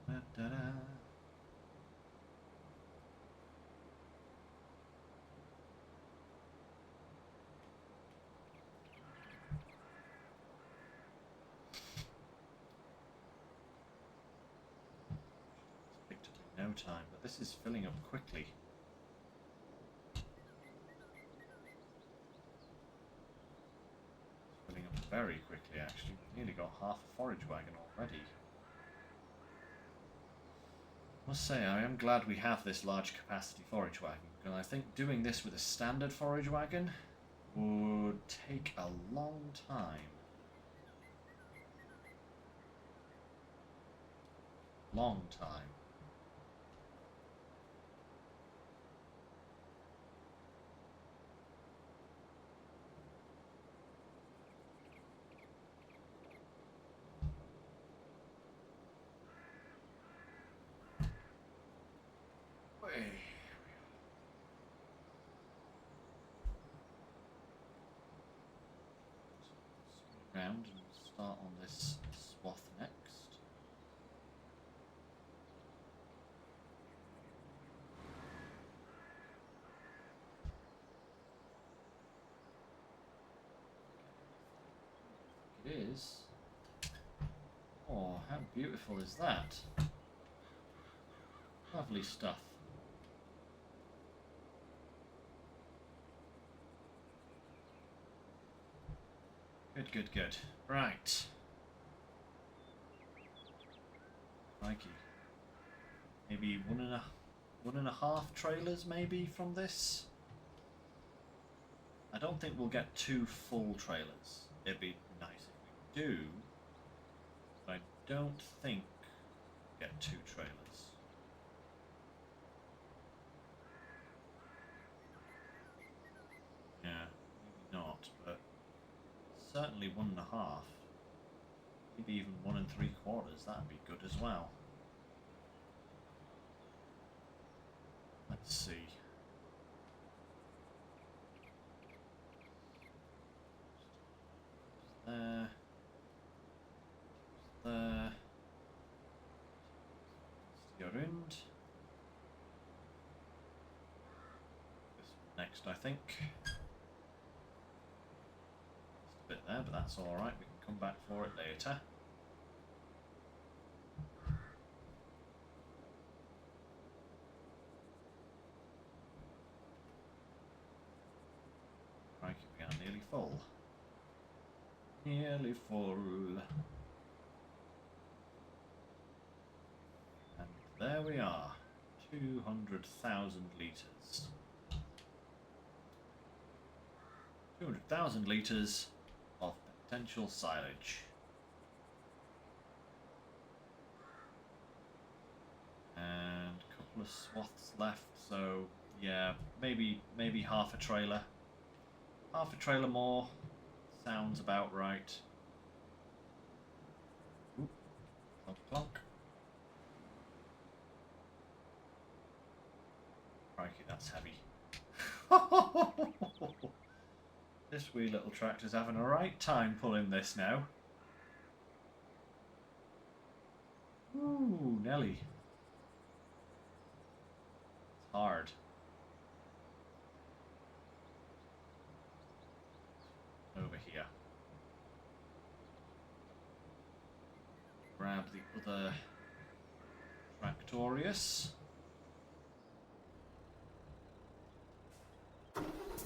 Da-da-da. Picked up in no time, but this is filling up quickly. Filling up very quickly, actually. We've nearly got half a forage wagon already. I must say, I am glad we have this large capacity forage wagon, because I think doing this with a standard forage wagon would take a long time. Long time. Round and start on this swath next. It is. Oh, how beautiful is that? Lovely stuff. Good, good, good. Right. Mikey. Maybe one and a half trailers maybe from this. I don't think we'll get 2 full trailers. It'd be nice if we do, but I don't think we'll get 2 trailers. Yeah, maybe not, but certainly 1.5. Maybe even 1 3/4. That'd be good as well. Let's see. There. There. Stjorund. This one next, I think. Just a bit there, but that's alright. We can come back for it later. Right, we are nearly full. Nearly full. And there we are. 200,000 litres. 200,000 litres of potential silage. And a couple of swaths left, so yeah, maybe half a trailer. Half a trailer more sounds about right. Ooh, clunk, clunk. Crikey, that's heavy. This wee little tractor's having a right time pulling this now. Ooh, Nelly. It's hard. Over here. Grab the other Tractorius. Let's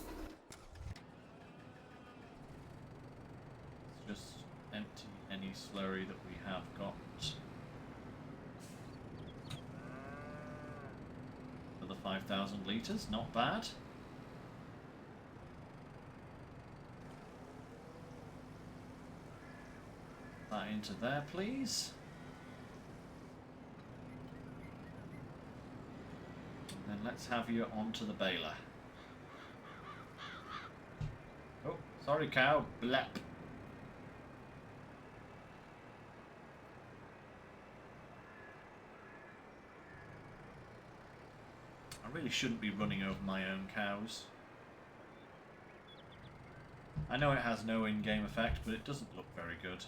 just empty any slurry that we have got. Another 5,000 litres, not bad. That into there, please. And then let's have you onto the baler. Oh, sorry cow, blep. I really shouldn't be running over my own cows. I know it has no in-game effect, but it doesn't look very good.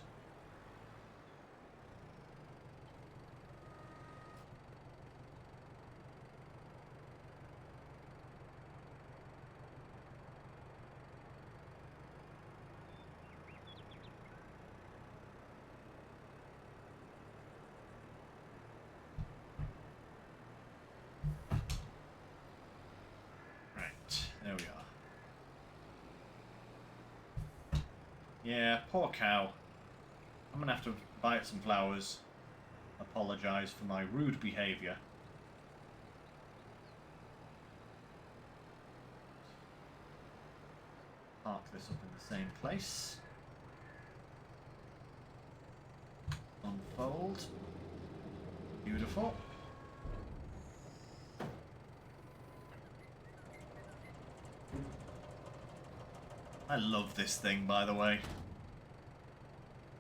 There we are. Yeah, poor cow. I'm gonna have to buy it some flowers. Apologise for my rude behaviour. park this up in the same place. Unfold. Beautiful. I love this thing, by the way.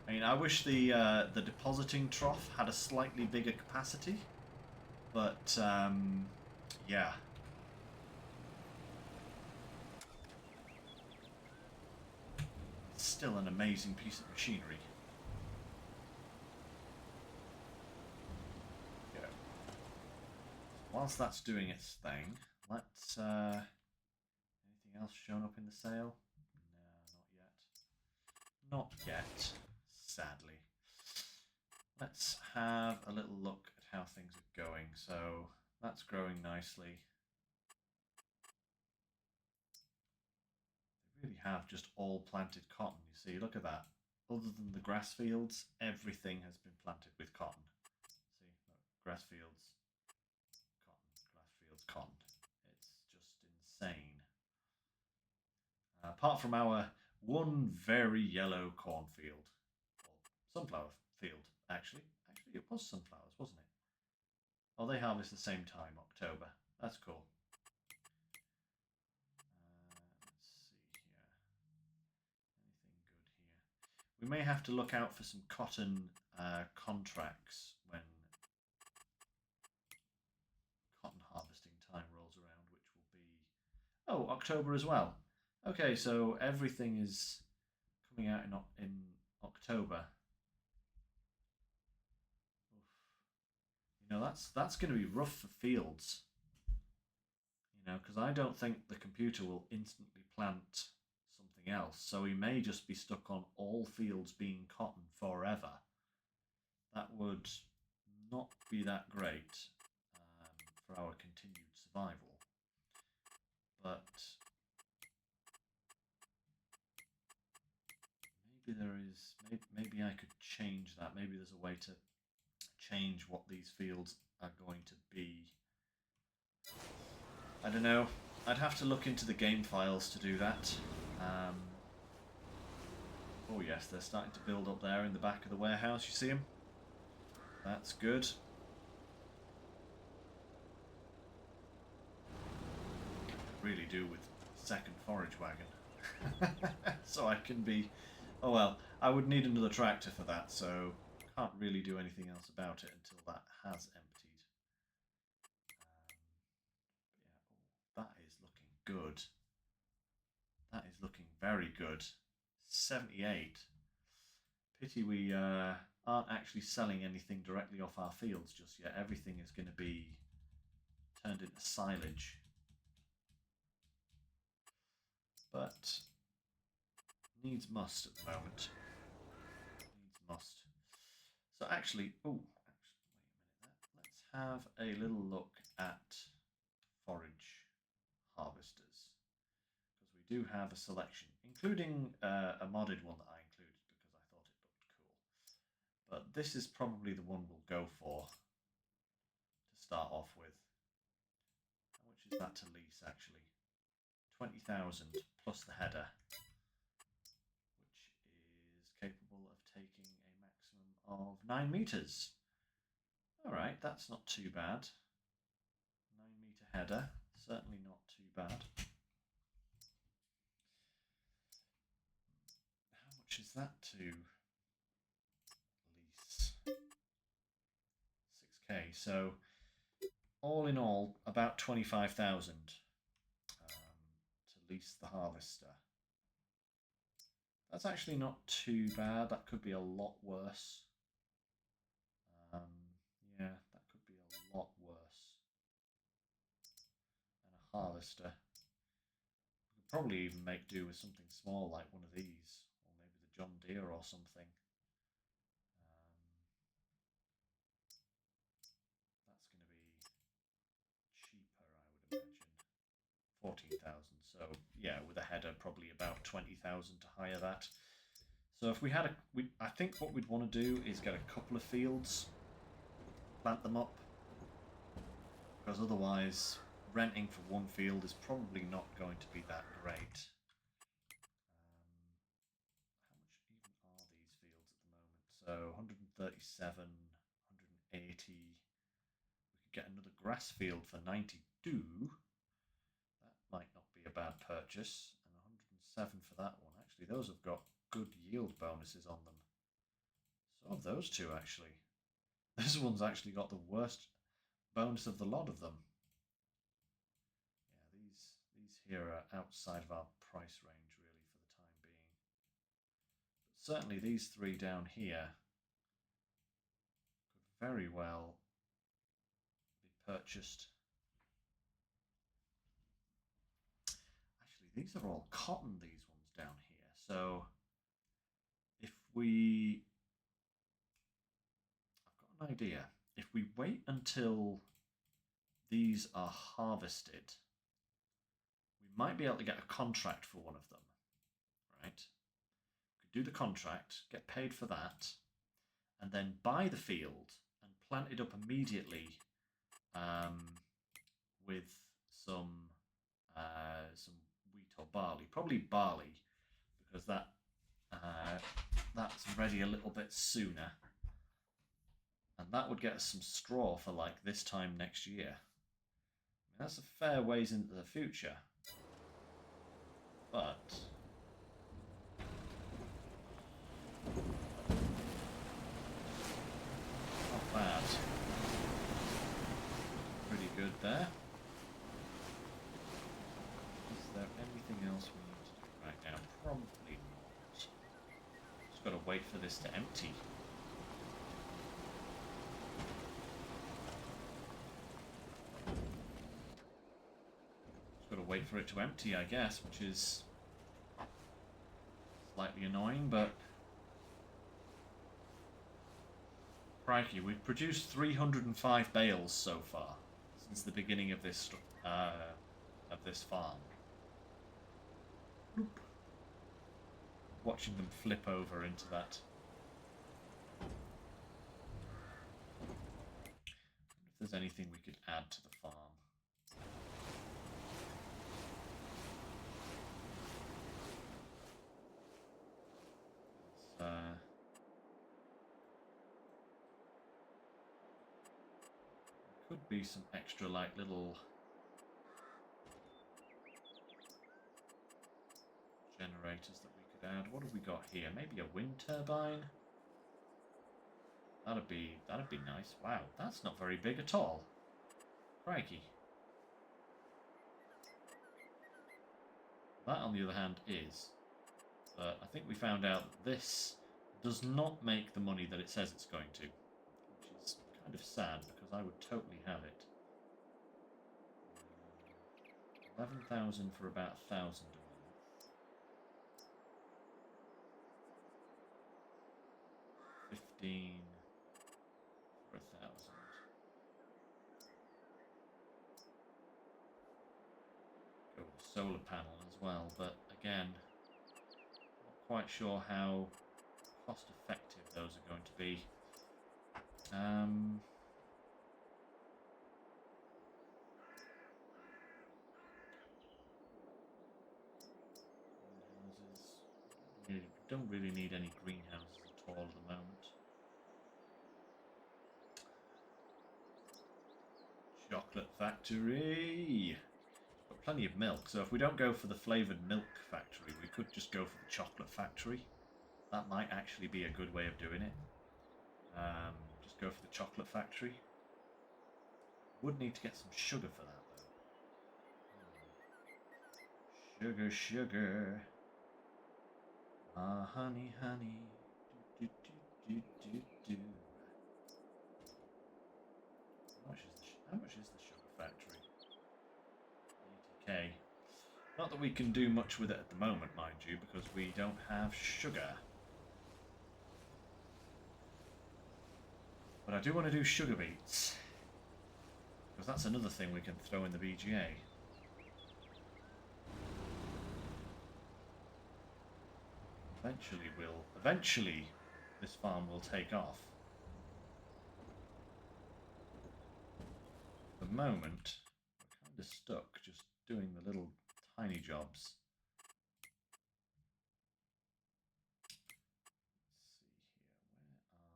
I mean, I wish the depositing trough had a slightly bigger capacity, but yeah. It's still an amazing piece of machinery. Yeah. Whilst that's doing its thing, let's anything else shown up in the sale? No, not yet, sadly. Let's have a little look at how things are going. So that's growing nicely. They really have just all planted cotton. You see, look at that. Other than the grass fields, everything has been planted with cotton. See, look, grass fields, cotton, grass fields, cotton. It's just insane. Apart from our one very yellow cornfield, or sunflower field, actually. Actually, it was sunflowers, wasn't it? Oh, they harvest the same time, October. That's cool. Let's see here. Anything good here? We may have to look out for some cotton contracts when cotton harvesting time rolls around, which will be... Oh, October as well. Okay, so everything is coming out in October. You know, that's going to be rough for fields. You know, because I don't think the computer will instantly plant something else. So we may just be stuck on all fields being cotton forever. That would not be that great for our continued survival. But maybe there is, maybe I could change that. Maybe there's a way to change what these fields are going to be. I don't know. I'd have to look into the game files to do that. Oh yes, they're starting to build up there in the back of the warehouse. You see them? That's good. Really do with second forage wagon. So I can be... Oh well, I would need another tractor for that, so can't really do anything else about it until that has emptied. Yeah, oh, that is looking good. That is looking very good. 78. Pity we aren't actually selling anything directly off our fields just yet. Everything is going to be turned into silage. But needs must at the moment. Needs must. So actually, oh, wait a minute. Let's have a little look at forage harvesters, because we do have a selection, including a modded one that I included because I thought it looked cool. But this is probably the one we'll go for to start off with. How much is that to lease actually? 20,000 plus the header, which is capable of taking a maximum of 9 meters. Alright, that's not too bad. 9-meter header, certainly not too bad. How much is that to lease? 6k, so all in all about 25,000. Lease the harvester. That's actually not too bad. That could be a lot worse. Yeah, that could be a lot worse. And a harvester. We could probably even make do with something small like one of these, or maybe the John Deere or something. That's going to be cheaper, I would imagine. 14,000. So yeah, with a header, probably about 20,000 to hire that. So if we had I think what we'd want to do is get a couple of fields, plant them up, because otherwise renting for one field is probably not going to be that great. So 137, 180. We could get another grass field for 92. That might not be a bad purchase. And 107 for that one. Actually, those have got good yield bonuses on them. So have those two, actually. This one's actually got the worst bonus of the lot of them. Yeah, these here are outside of our price range, really, for the time being. But certainly these three down here could very well be purchased. Actually, these are all cotton, these ones down here. So if we... I've got an idea. If we wait until these are harvested, we might be able to get a contract for one of them, right? We could do the contract, get paid for that, and then buy the field and plant it up immediately with some wheat or barley, probably barley, because that's ready a little bit sooner, and that would get us some straw for like this time next year. I mean, that's a fair ways into the future, but not bad. Pretty good there. Is there anything else we need to do right now? Probably not. Just got to wait for this to empty. Just got to wait for it to empty, I guess, which is slightly annoying, but crikey, we've produced 305 bales so far since the beginning of this farm. Oop. Watching them flip over into that. If there's anything we could add to the farm. Could be some extra, like, little generators that we could add. What have we got here? Maybe a wind turbine? That'd be nice. Wow, that's not very big at all. Crikey. That, on the other hand, is. But I think we found out that this does not make the money that it says it's going to, which is kind of sad because I would totally have it. 11,000 for about 1,000 a month. 15 for 1,000. Go with a solar panel as well, but again, not quite sure how cost effective those are going to be. Don't really need any greenhouses at all at the moment. Chocolate factory! Got plenty of milk, so if we don't go for the flavoured milk factory, we could just go for the chocolate factory. That might actually be a good way of doing it. Just go for the chocolate factory. Would need to get some sugar for that, though. Sugar, sugar. Ah, honey, honey. Do, do, do, do, do. How much is the sugar factory? 80k. Not that we can do much with it at the moment, mind you, because we don't have sugar. But I do want to do sugar beets, because that's another thing we can throw in the BGA. Eventually this farm will take off. At the moment, we're kind of stuck just doing the little tiny jobs. Let's see here,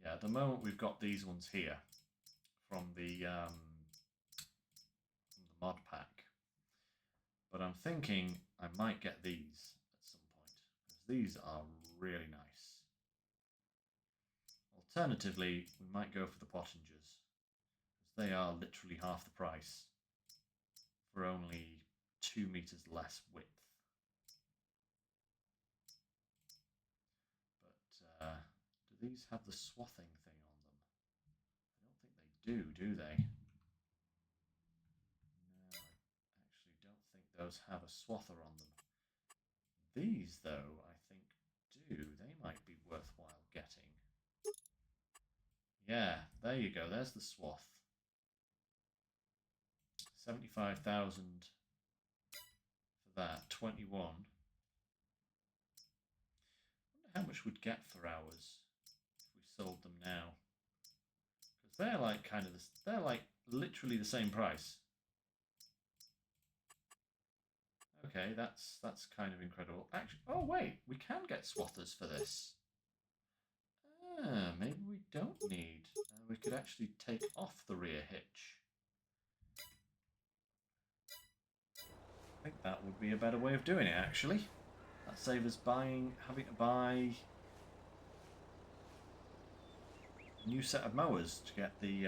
Yeah, at the moment we've got these ones here from the mod pack. But I'm thinking I might get these at some point, because these are really nice. Alternatively, we might go for the Pottingers, because they are literally half the price for only 2 meters less width. But do these have the swathing thing on them? I don't think they do they? No, I actually don't think those have a swather on them. These, though, I think do. They might be worthwhile getting. Yeah, there you go. There's the swath. 75,000 for that. 21. I wonder how much we'd get for ours if we sold them now. Because they're like kind of this, they're like literally the same price. Okay, that's kind of incredible. Actually, oh wait, we can get swathers for this. Ah, maybe we don't need. We could actually take off the rear hitch. I think that would be a better way of doing it, actually. That saves us having to buy a new set of mowers to get the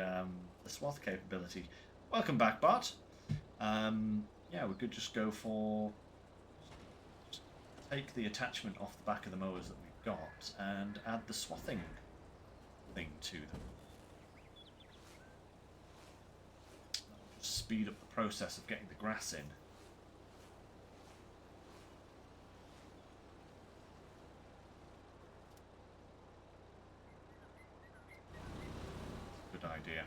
swath capability. Welcome back, Bart. Yeah, we could just go for take the attachment off the back of the mowers that we've got and add the swathing thing to them. That'll just speed up the process of getting the grass in. Good idea.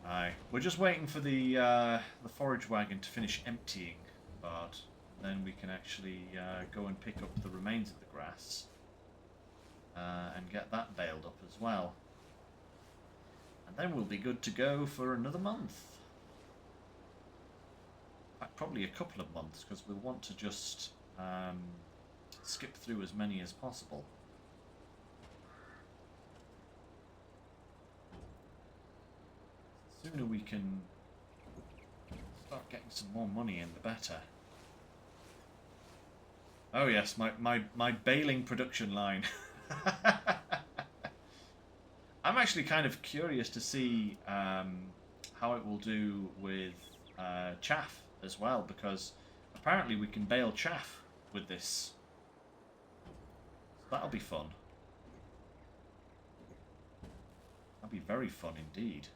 Aye, we're just waiting for the forage wagon to finish emptying, but then we can actually go and pick up the remains of the grass and get that baled up as well. And then we'll be good to go for another month. In fact, probably a couple of months, because we'll want to just skip through as many as possible. The sooner we can start getting some more money in, the better. Oh yes, my baling production line. I'm actually kind of curious to see how it will do with chaff as well, because apparently we can bale chaff with this. So that'll be fun. That'll be very fun indeed.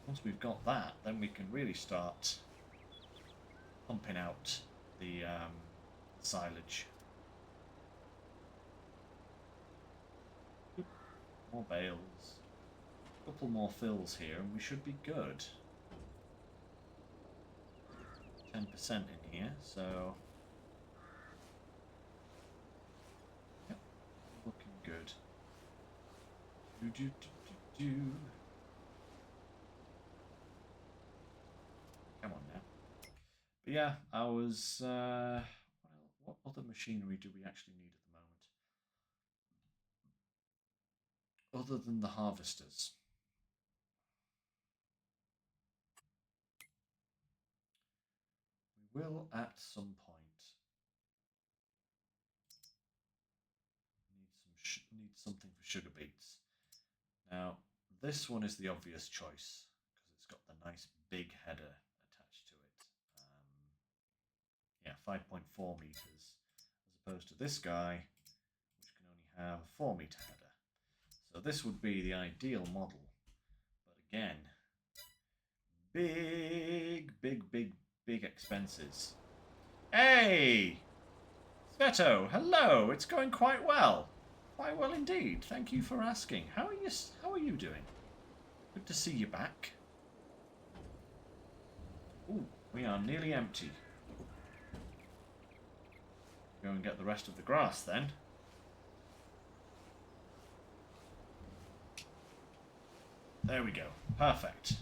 Once we've got that, then we can really start pumping out the silage. More bales. A couple more fills here and we should be good. 10% in here, so... Yep, looking good. Come on now. But yeah, I was... what other machinery do we actually need at the moment? Other than the harvesters. We will at some point need something for sugar beets. Now, this one is the obvious choice because it's got the nice big header attached to it. Yeah, 5.4 meters, as opposed to this guy, which can only have a 4 meter header. So this would be the ideal model. But again, big expenses. Hey! Sveto, hello! It's going quite well. Quite well indeed. Thank you for asking. How are you doing? Good to see you back. Ooh, we are nearly empty. Go and get the rest of the grass then. There we go. Perfect.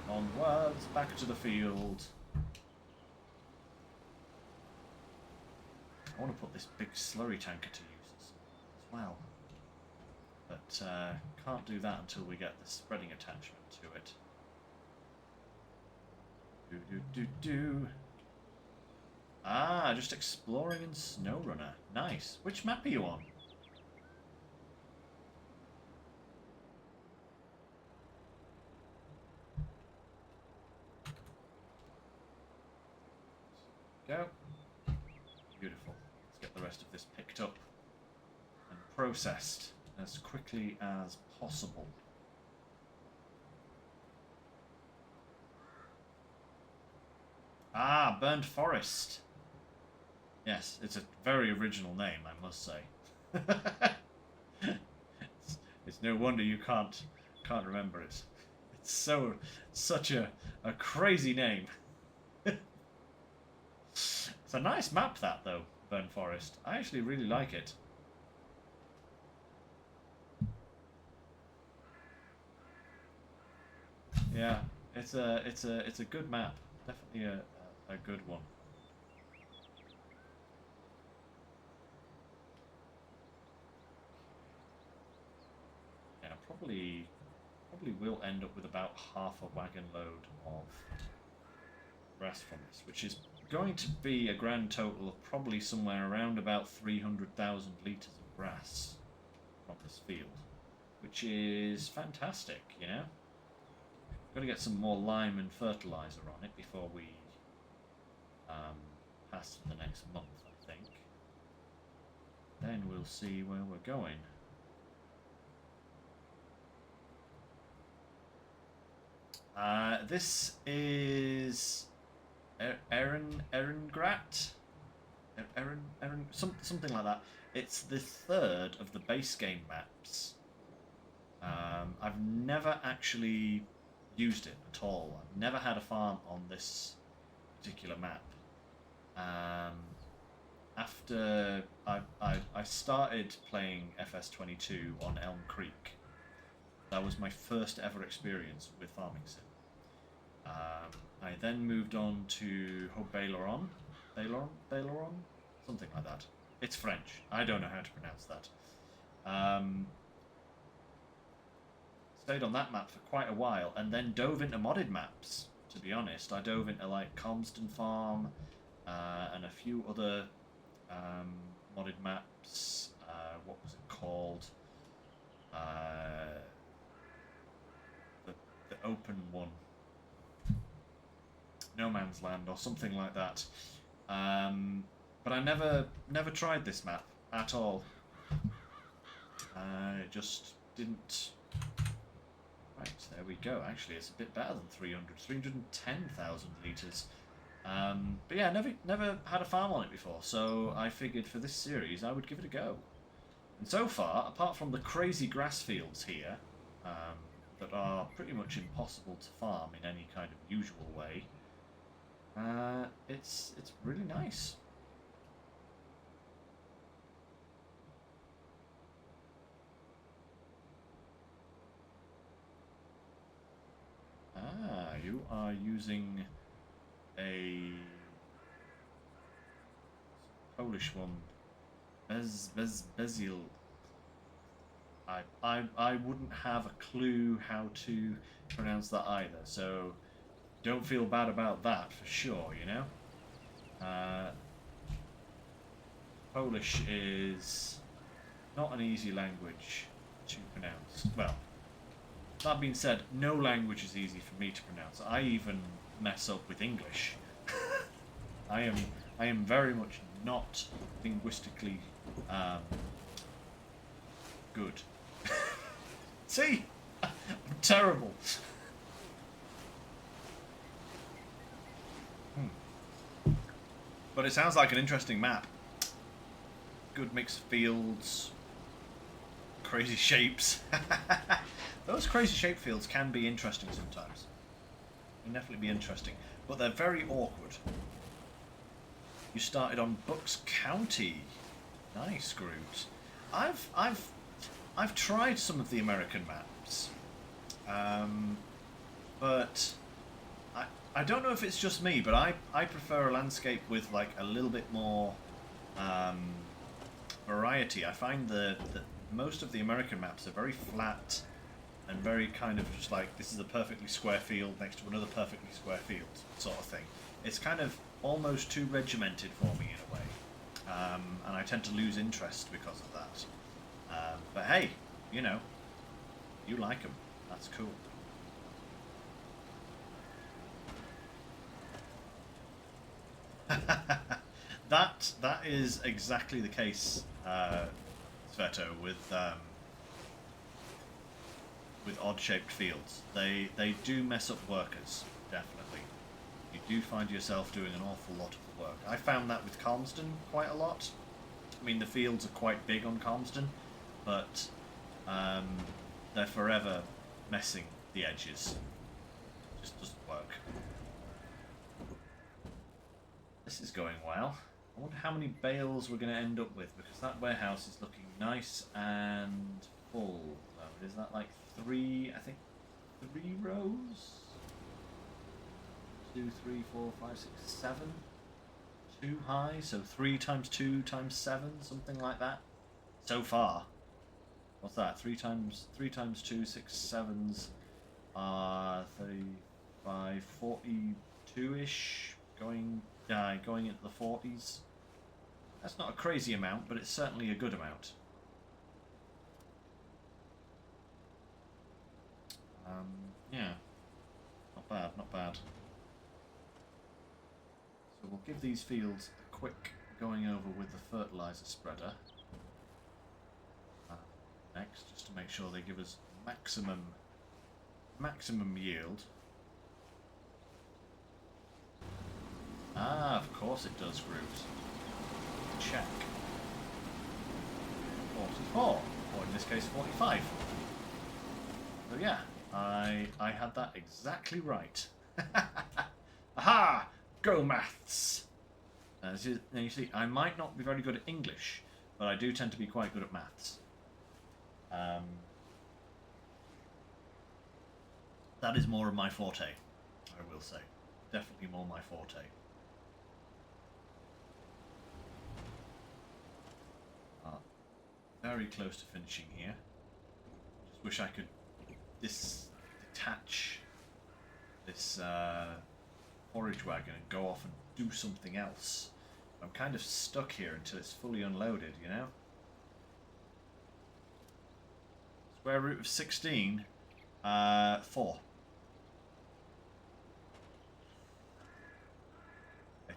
Onwards, back to the field. I want to put this big slurry tanker to use as well. But can't do that until we get the spreading attachment to it. Do. Ah, just exploring in SnowRunner. Nice. Which map are you on? Go. Beautiful. Let's get the rest of this picked up and processed as quickly as possible. Ah, Burnt Forest. Yes, it's a very original name, I must say. it's no wonder you can't remember it. It's such a crazy name. It's a nice map, that, though, Burnt Forest. I actually really like it. Yeah, it's a good map. Definitely a good one. Yeah, probably will end up with about half a wagon load of grass from this, which is going to be a grand total of probably somewhere around about 300,000 litres of grass from this field, which is fantastic, you know? Got to get some more lime and fertiliser on it before we pass to the next month, I think. Then we'll see where we're going. This is Eelangrat, something like that. It's the third of the base game maps. I've never actually used it at all. I've never had a farm on this particular map. After I started playing FS22 on Elm Creek, that was my first ever experience with farming sim. I then moved on to Hobaileron, something like that. It's French. I don't know how to pronounce that. Stayed on that map for quite a while, and then dove into modded maps. To be honest, I dove into like Calmston Farm and a few other modded maps. What was it called? The open one. No Man's Land or something like that. But I never tried this map at all. It just didn't. Right, there we go. Actually, it's a bit better than 310,000 litres. But yeah, never had a farm on it before, so I figured for this series I would give it a go. And so far, apart from the crazy grass fields here, that are pretty much impossible to farm in any kind of usual way, it's really nice. Ah, you are using a Polish one, Bezil. I wouldn't have a clue how to pronounce that either, so don't feel bad about that for sure, you know? Polish is not an easy language to pronounce. Well, that being said, no language is easy for me to pronounce. I even mess up with English. I am very much not linguistically good. See? I'm terrible. But it sounds like an interesting map. Good mix of fields, crazy shapes. Those crazy shape fields can be interesting sometimes. Can definitely be interesting, but they're very awkward. You started on Bucks County. Nice, Grooves. I've tried some of the American maps, but I don't know if it's just me, but I prefer a landscape with like a little bit more variety variety. I find that most of the American maps are very flat and very kind of just like, this is a perfectly square field next to another perfectly square field sort of thing. It's kind of almost too regimented for me in a way, and I tend to lose interest because of that. But hey, you know, you like them. That's cool. That is exactly the case, Sveto, with odd-shaped fields. They do mess up workers, definitely. You do find yourself doing an awful lot of the work. I found that with Calmsden quite a lot. I mean, the fields are quite big on Calmsden, but they're forever messing the edges. It just doesn't work. This is going well. I wonder how many bales we're going to end up with, because that warehouse is looking nice and full. Is that like three, I think, 3 rows? 2, 3, 4, 5, 6, 7. 2 high, so 3 times 2 times 7, something like that. So far. What's that? 3 times 2, 6, 7s are 35, 42-ish, going into the 40s. That's not a crazy amount, but it's certainly a good amount. Yeah, not bad, not bad. So we'll give these fields a quick going over with the fertilizer spreader next, just to make sure they give us maximum yield. Ah, of course it does, Groot. Check. 44, or in this case 45. So yeah, I had that exactly right. Aha! Go maths! Now you see, I might not be very good at English, but I do tend to be quite good at maths. That is more of my forte, I will say. Definitely more my forte. Very close to finishing here. Just wish I could detach this forage wagon and go off and do something else. I'm kind of stuck here until it's fully unloaded, you know? Square root of 16, 4. I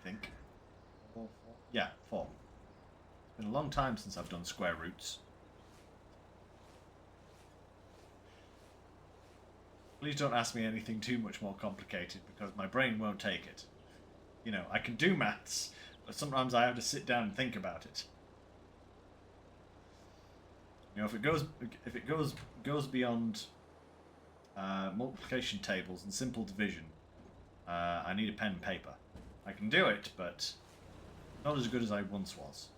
think. 4. Yeah, 4. It's been a long time since I've done square roots. Please don't ask me anything too much more complicated, because my brain won't take it. You know, I can do maths, but sometimes I have to sit down and think about it. You know, if it goes beyond multiplication tables and simple division, I need a pen and paper. I can do it, but not as good as I once was.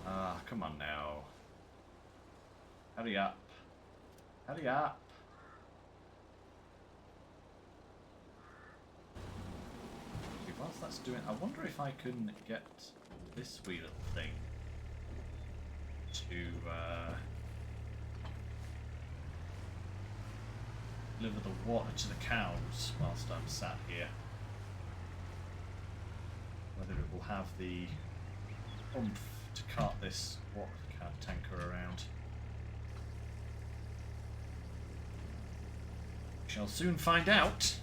Ah, come on now. Hurry up. Hurry up. Okay, whilst that's doing, I wonder if I can get this wee little thing to deliver the water to the cows whilst I'm sat here. Whether it will have the oomph to cart this water tanker around. We shall soon find out.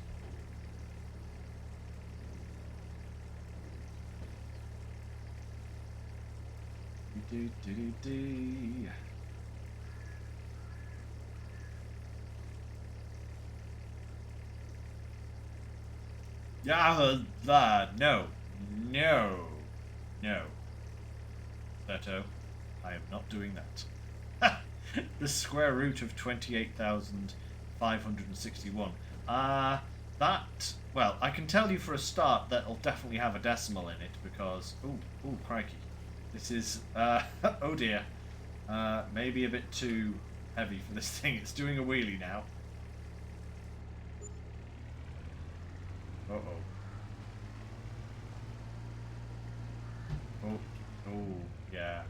Yeah, no. Beto, I am not doing that. The square root of 28,561. Well, I can tell you for a start that'll definitely have a decimal in it, because, ooh, crikey. This is, oh dear, maybe a bit too heavy for this thing. It's doing a wheelie now. Uh-oh. Oh, oh, yeah.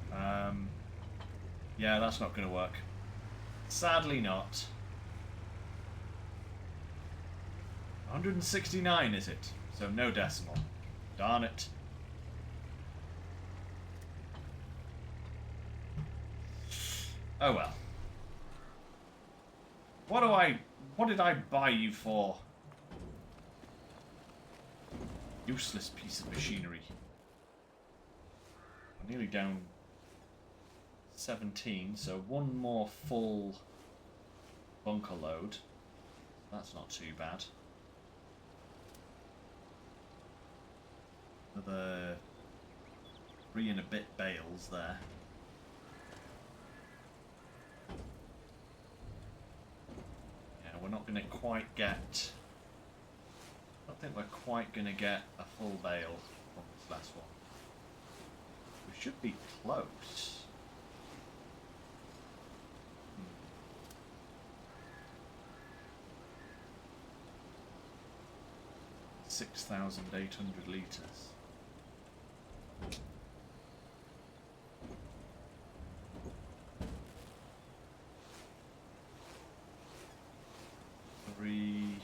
Yeah, that's not going to work. Sadly not. 169 is it? So no decimal. Darn it. Oh well. What did I buy you for? Useless piece of machinery. I'm nearly down 17, so one more full bunker load. That's not too bad. Another 3 and a bit bales there. Yeah, we're not going to quite get... I don't think we're quite going to get a full bale from this last one. We should be close. 6,800 litres. Three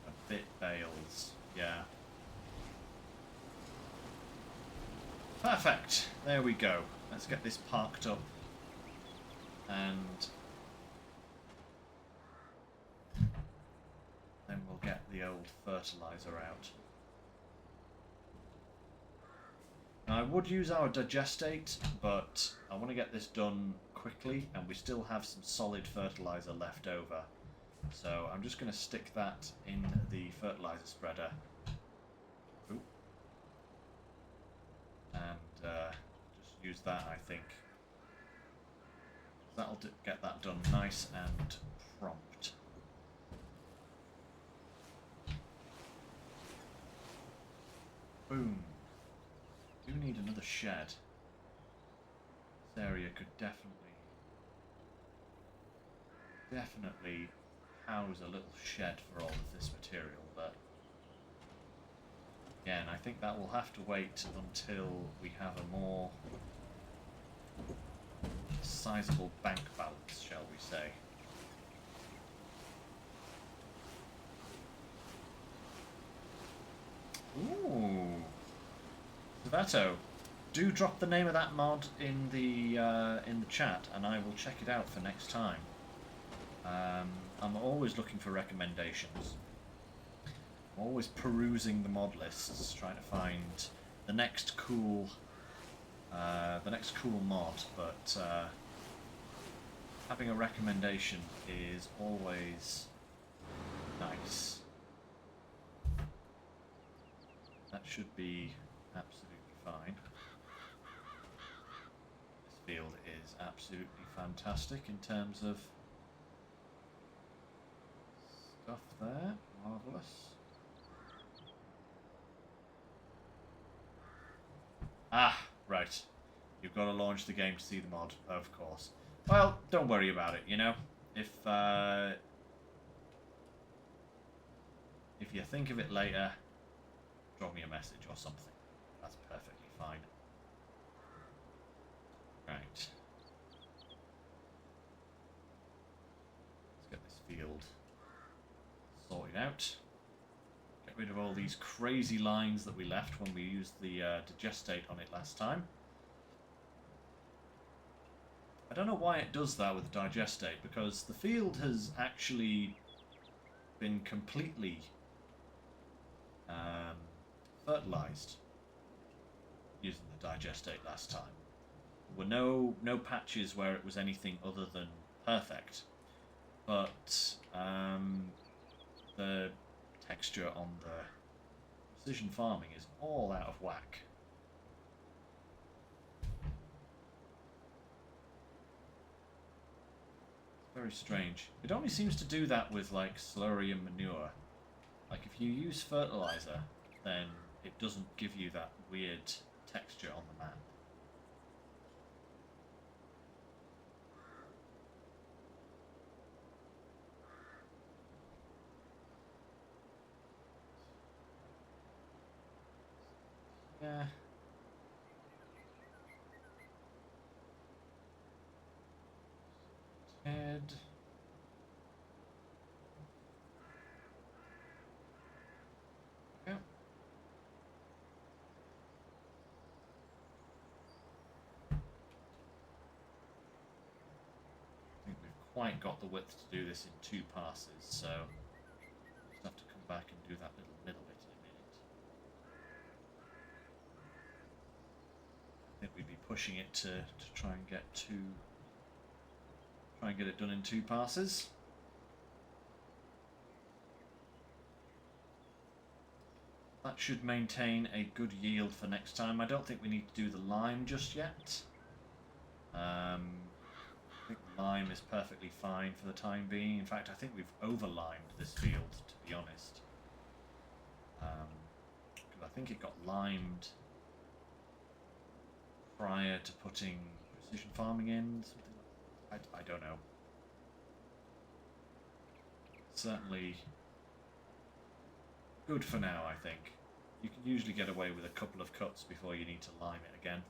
a bit bales, yeah. Perfect. There we go. Let's get this parked up and then we'll get the old fertiliser out. Now, I would use our digestate, but I want to get this done quickly and we still have some solid fertiliser left over. So I'm just going to stick that in the fertiliser spreader. Ooh. And just use that, I think. That'll get that done nice and prompt. Boom. Do need another shed. This area could definitely house a little shed for all of this material, but again, I think that will have to wait until we have a more sizable bank balance, shall we say. Ooh, Zavato, do drop the name of that mod in the chat, and I will check it out for next time. I'm always looking for recommendations. I'm always perusing the mod lists, trying to find the next cool mod. But having a recommendation is always nice. That should be absolutely fine. This field is absolutely fantastic in terms of stuff there. Marvellous. Ah, right. You've got to launch the game to see the mod, of course. Well, don't worry about it, you know? If you think of it later, drop me a message or something. That's perfectly fine. Right. Let's get this field sorted out. Get rid of all these crazy lines that we left when we used the digestate on it last time. I don't know why it does that with the digestate, because the field has actually been completely fertilised using the digestate last time. There were no patches where it was anything other than perfect, but the texture on the precision farming is all out of whack. It's very strange. It only seems to do that with like slurry and manure. Like if you use fertilizer, then it doesn't give you that weird texture on the map. Yeah. quite got the width to do this in 2 passes, so just have to come back and do that little middle bit in a minute. I think we'd be pushing it to try and get it done in 2 passes. That should maintain a good yield for next time. I don't think we need to do the lime just yet. I think lime is perfectly fine for the time being. In fact, I think we've over-limed this field, to be honest. Because I think it got limed prior to putting precision farming in. Something like that. I don't know. Certainly good for now, I think. You can usually get away with a couple of cuts before you need to lime it again.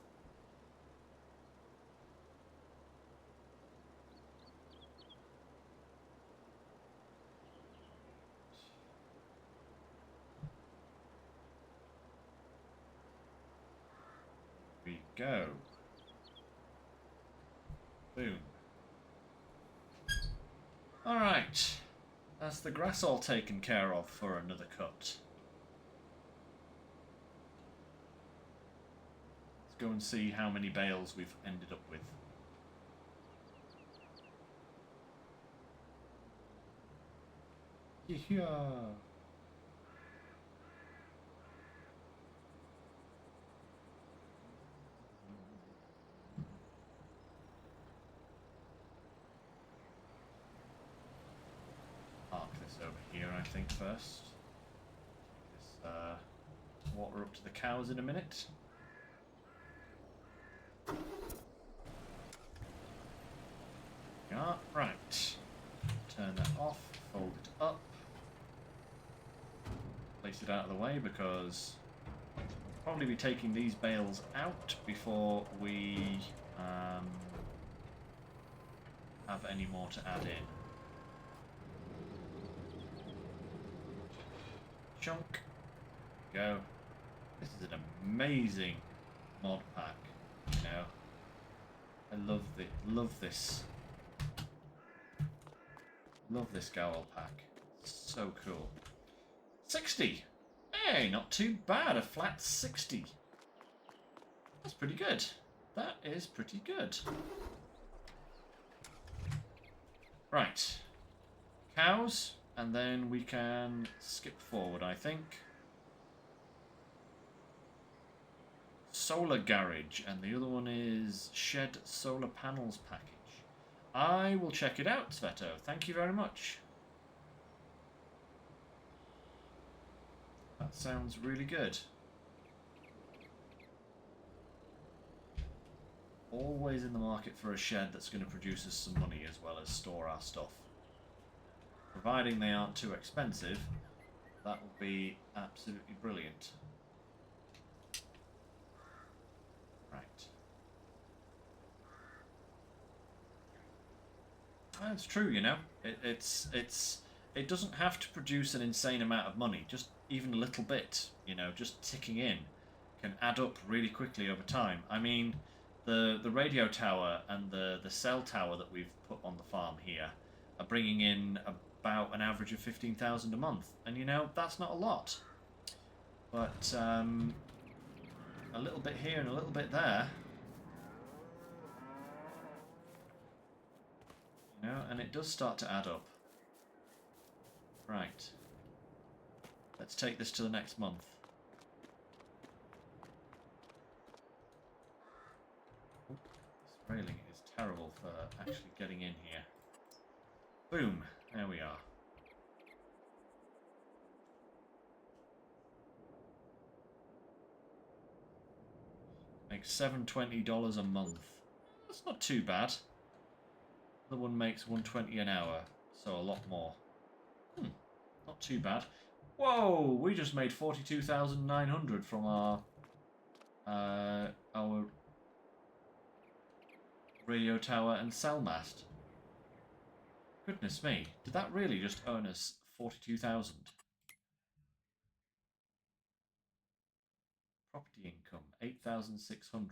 We go. Boom. Alright. That's the grass all taken care of for another cut. Let's go and see how many bales we've ended up with. Yeah. Park this over here, I think, first. Take this water up to the cows in a minute. Yeah, right. Turn that off, fold it up. Place it out of the way because we'll probably be taking these bales out before we have any more to add in. Chunk. Go. This is an amazing mod pack, you know. I love this. Love this Gowel pack. It's so cool. 60. Hey, not too bad. A flat 60. That's pretty good. That is pretty good. Right. Cows, and then we can skip forward, I think. Solar garage, and the other one is shed solar panels package. I will check it out, Sveto. Thank you very much. That sounds really good. Always in the market for a shed that's going to produce us some money as well as store our stuff. Providing they aren't too expensive, that will be absolutely brilliant. Right. That's true, you know. It doesn't have to produce an insane amount of money. Just even a little bit, you know, just ticking in can add up really quickly over time. I mean, the radio tower and the cell tower that we've put on the farm here are bringing in about an average of 15,000 a month, and you know that's not a lot. But a little bit here and a little bit there. You know, and it does start to add up. Right. Let's take this to the next month. This railing is terrible for actually getting in here. Boom. There we are. Makes $720 a month. That's not too bad. The one makes $120 an hour, so a lot more. Not too bad. Whoa! We just made 42,900 from our radio tower and cell mast. Goodness me! Did that really just earn us 42,000? Property income 8,600.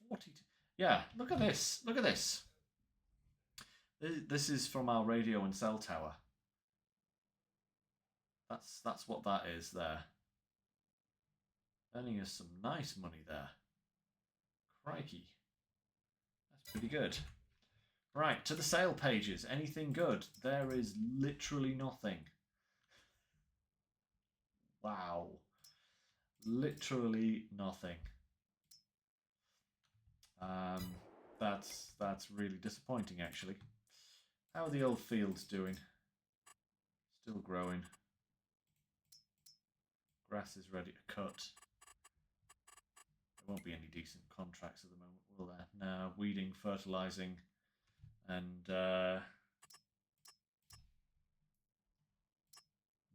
Property 40 to Yeah, look at this. Look at this. This is from our radio and cell tower. That's what that is there. Earning us some nice money there. Crikey. That's pretty good. Right, to the sale pages. Anything good? There is literally nothing. Wow. Literally nothing. That's really disappointing, actually. How are the old fields doing? Still growing. Grass is ready to cut. There won't be any decent contracts at the moment, will there? No, weeding, fertilizing, and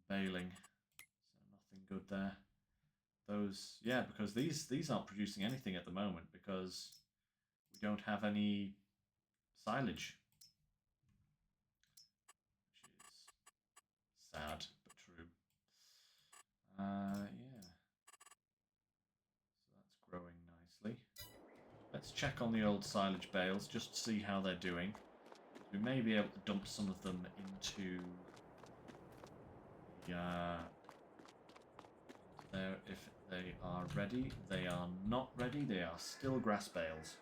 baling. So nothing good there. Those, yeah, because these aren't producing anything at the moment because we don't have any silage, which is sad but true. Yeah, so that's growing nicely. Let's check on the old silage bales just to see how they're doing. We may be able to dump some of them into the there if they are ready. They are not ready. They are still grass bales.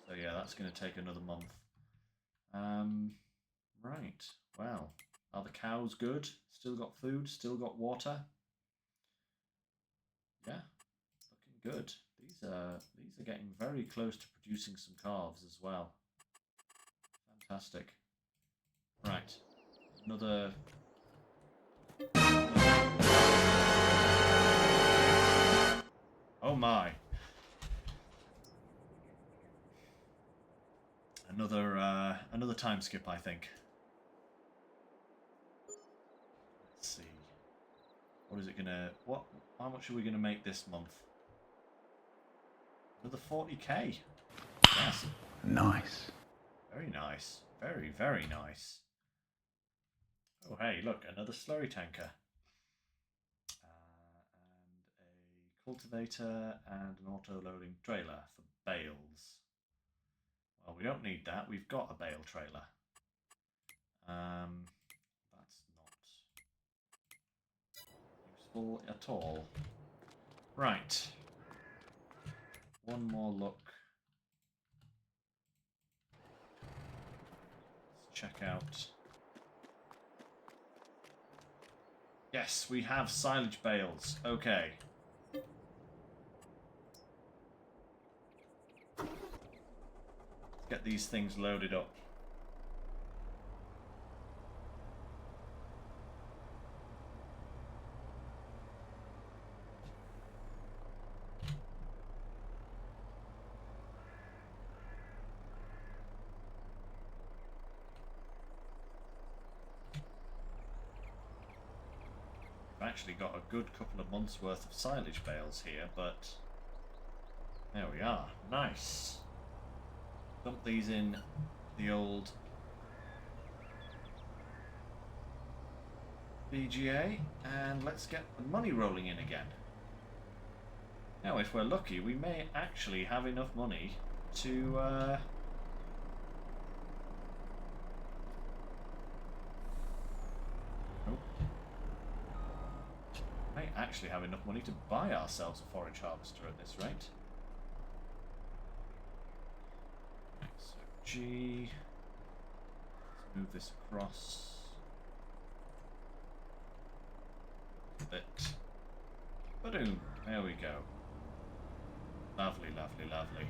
So yeah, that's going to take another month. Right. Well, are the cows good? Still got food? Still got water? Yeah, looking good. These are getting very close to producing some calves as well. Fantastic. Right. Another. Oh my. Another time skip, I think. Let's see. What is it gonna? What? How much are we gonna make this month? Another 40k. Yes. Nice. Very nice. Very, very nice. Oh, hey, look, another slurry tanker. And a cultivator and an auto-loading trailer for bales. Well, we don't need that. We've got a bale trailer. That's not useful at all. Right. One more look. Let's check out. Yes, we have silage bales. Okay. Let's get these things loaded up. Actually got a good couple of months worth of silage bales here, but there we are. Nice. Dump these in the old BGA and let's get the money rolling in again. Now if we're lucky we may actually have enough money to actually have enough money to buy ourselves a forage harvester at this rate. Right, so G. Let's move this across a bit. Boom! There we go. Lovely, lovely, lovely.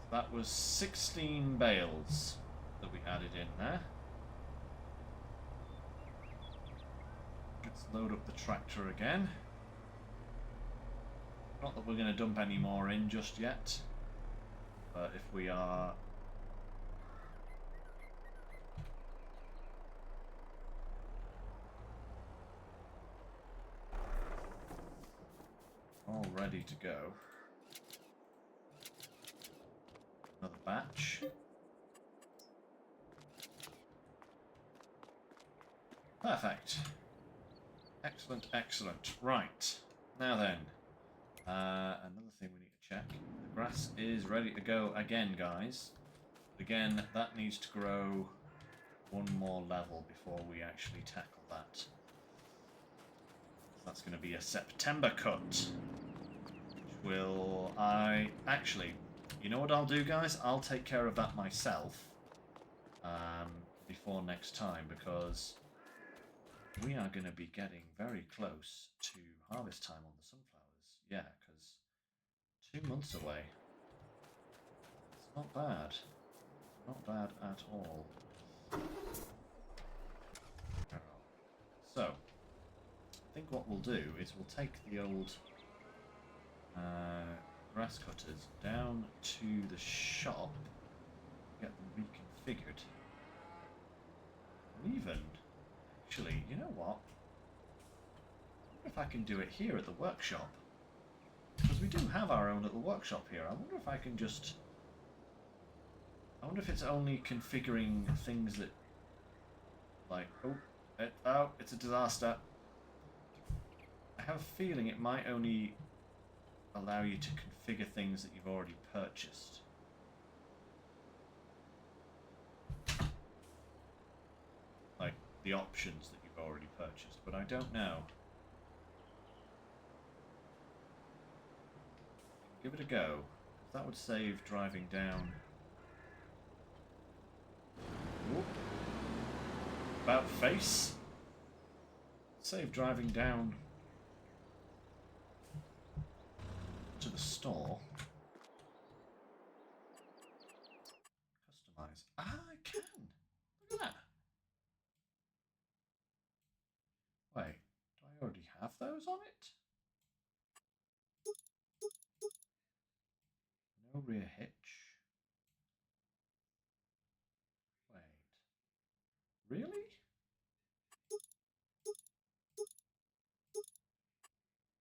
So that was 16 bales that we added in there. Let's load up the tractor again. Not that we're going to dump any more in just yet, but if we are all ready to go. Another batch. Perfect. Excellent, excellent. Right. Now then, another thing we need to check. The grass is ready to go again, guys. Again, that needs to grow one more level before we actually tackle that. That's going to be a September cut. Which will... Actually, you know what I'll do, guys? I'll take care of that myself before next time, because we are going to be getting very close to harvest time on the sunflowers. Yeah, because 2 months away. It's not bad. Not bad at all. So, I think what we'll do is we'll take the old grass cutters down to the shop, get them reconfigured. And even, actually, you know what? I wonder if I can do it here at the workshop. Because we do have our own little workshop here. I wonder if I can just... I wonder if it's only configuring things that... Like, oh, it's a disaster. I have a feeling it might only allow you to configure things that you've already purchased. Like, the options that you've already purchased, but I don't know. Give it a go. That would save driving down. Whoop. About face. Save driving down to the store. Customize. Ah, I can. Look at that. Wait, do I already have those on it? No rear hitch. Wait. Really?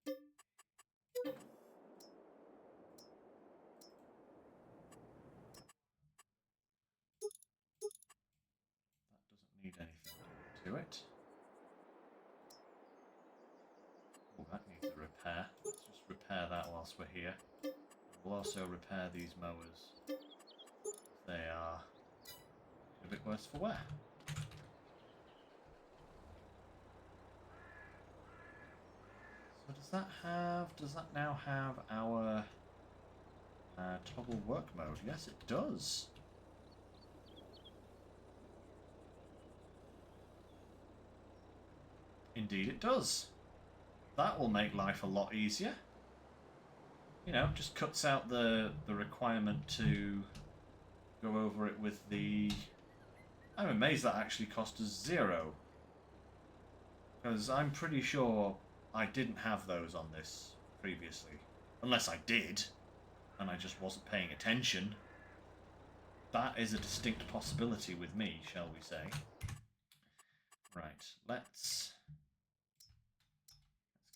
That doesn't need anything to it. Oh, that needs a repair. Let's just repair that whilst we're here. We'll also repair these mowers. They are a bit worse for wear. So does that now have our toggle work mode? Yes, it does. Indeed it does. That will make life a lot easier. You know, just cuts out the requirement to go over it with the... I'm amazed that actually cost us 0. Because I'm pretty sure I didn't have those on this previously. Unless I did, and I just wasn't paying attention. That is a distinct possibility with me, shall we say. Right, let's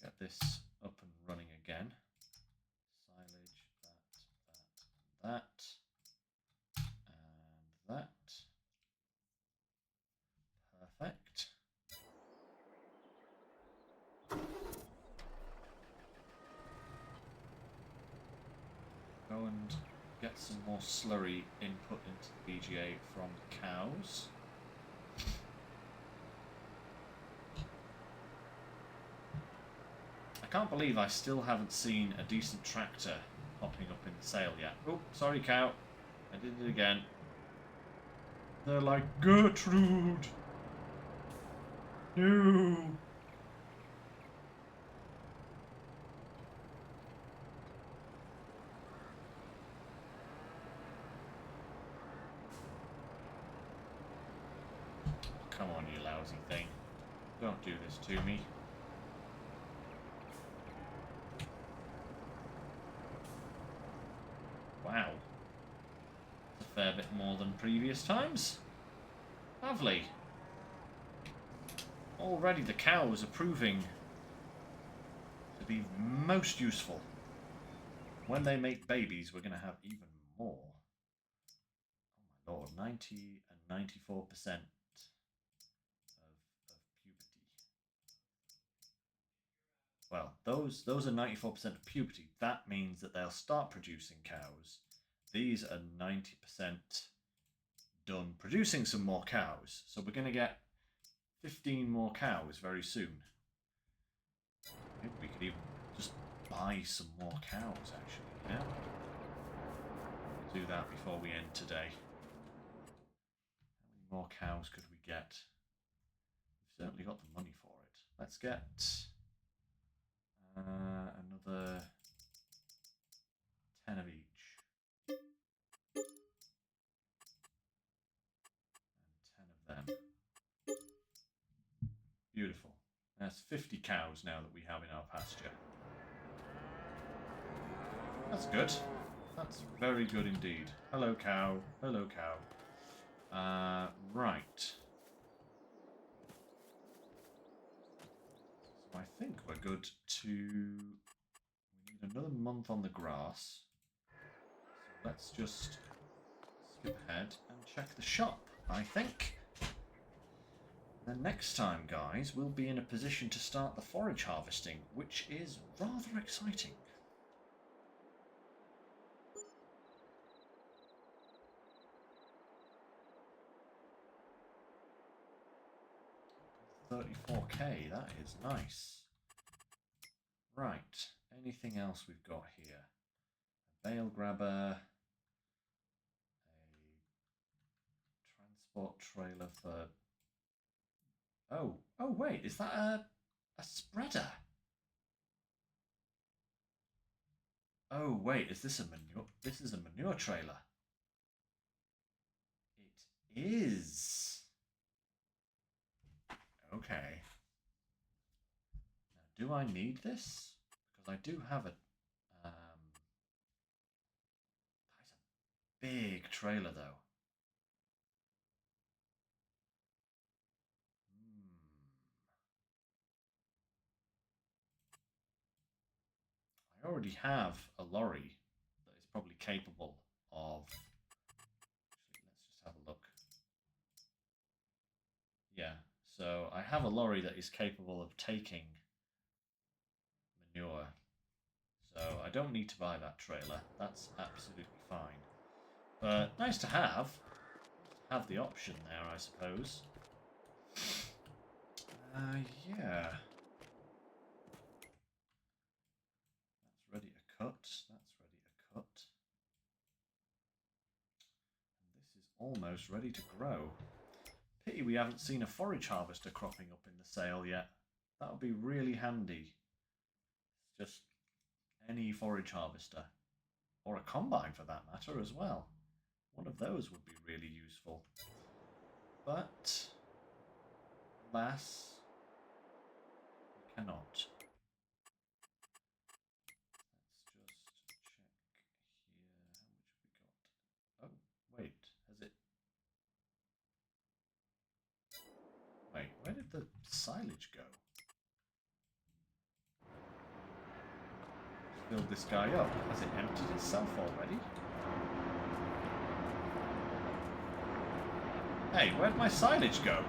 get this up and running again. Silage, that, and that. Perfect. Go and get some more slurry input into the BGA from the cows. I can't believe I still haven't seen a decent tractor popping up in the sale yet. Oh, sorry cow. I did it again. They're like, Gertrude! No! Come on, you lousy thing. Don't do this to me. Wow. That's a fair bit more than previous times. Lovely. Already the cows are proving to be most useful. When they make babies, we're going to have even more. Oh my lord, 90 and 94% of puberty. well, those are 94% of puberty. That means that they'll start producing cows. These are 90% done producing some more cows. So we're going to get 15 more cows very soon. Maybe we could even just buy some more cows, actually, yeah? Do that before we end today. How many more cows could we get? We've certainly got the money for it. Let's get another 10 of each. And 10 of them. Beautiful. That's 50 cows now that we have in our pasture. That's good. That's very good indeed. Hello, cow. Hello, cow. Right. So I think we're good to... We need another month on the grass. So let's just skip ahead and check the shop, I think. And next time, guys, we'll be in a position to start the forage harvesting, which is rather exciting. $34k, that is nice. Right, anything else we've got here? A bale grabber, a transport trailer for... Oh wait, is that a spreader? Oh wait, is this a manure? This is a manure trailer. It is. Okay. Now, do I need this? Because I do have a... That's a big trailer, though. I already have a lorry that is probably capable of... Actually, let's just have a look. Yeah, so I have a lorry that is capable of taking manure. So I don't need to buy that trailer. That's absolutely fine. But nice to have. Have the option there, I suppose. Yeah. That's ready to cut. That's ready to cut. And this is almost ready to grow. Pity we haven't seen a forage harvester cropping up in the sale yet. That would be really handy. Just any forage harvester. Or a combine for that matter as well. One of those would be really useful. But, alas, we cannot. Let's just check here. How much have we got? Oh, wait, has it... Wait, where did the silage go? Filled this guy up. Has it emptied itself already? Hey, where'd my silage go?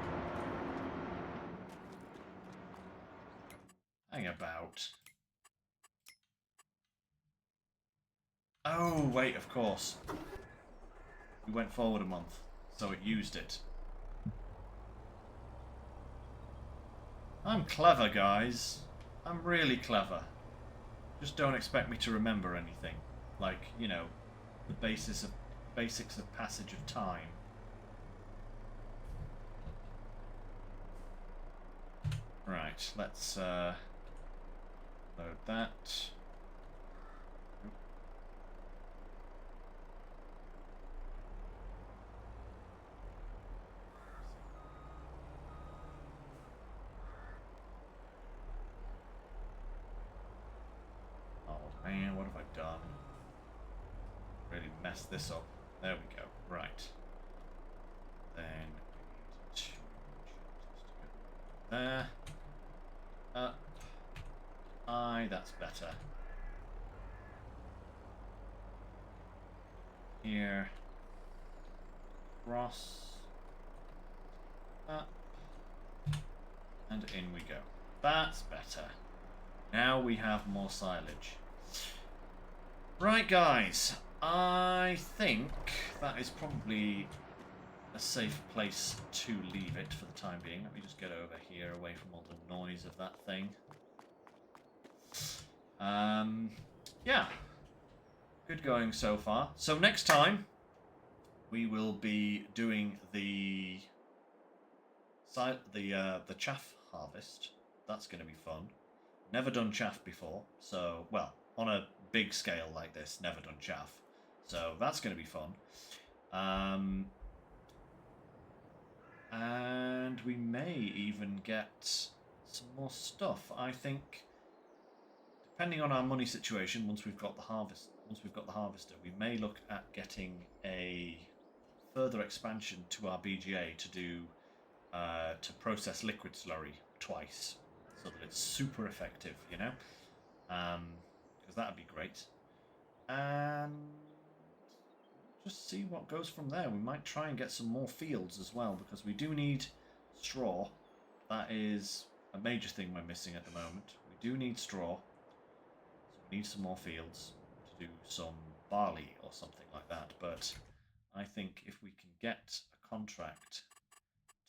Hang about. Oh, wait, of course. We went forward a month, so it used it. I'm clever, guys. I'm really clever. Just don't expect me to remember anything. Like, you know, the basics of passage of time. Right, let's load that. Oh man, what have I done? Really messed this up. There we go. Right. Then we need to there. Up. Aye, that's better. Here. Cross. Up. And in we go. That's better. Now we have more silage. Right, guys. I think that is probably a safe place to leave it for the time being. Let me just get over here away from all the noise of that thing. Yeah. Good going so far. So next time, we will be doing the chaff harvest. That's going to be fun. Never done chaff before, so, well, on a big scale like this, never done chaff. So that's going to be fun. And we may even get some more stuff. I think, depending on our money situation, once we've got the harvester, we may look at getting a further expansion to our BGA to do to process liquid slurry twice, so that it's super effective, you know, because that would be great. And just see what goes from there. We might try and get some more fields as well, because we do need straw. That is a major thing we're missing at the moment. We do need straw, so we need some more fields to do some barley or something like that. But I think if we can get a contract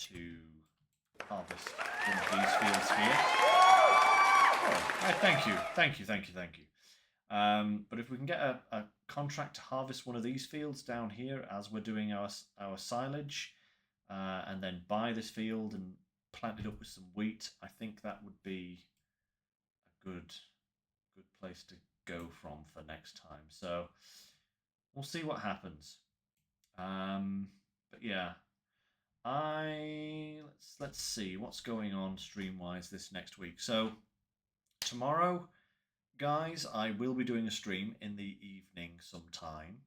to harvest one of these fields here. Oh, thank you. But if we can get a contract to harvest one of these fields down here as we're doing our silage, and then buy this field and plant it up with some wheat, I think that would be a good place to go from for next time. So we'll see what happens. But yeah, let's see what's going on stream wise this next week. So tomorrow, guys, I will be doing a stream in the evening sometime.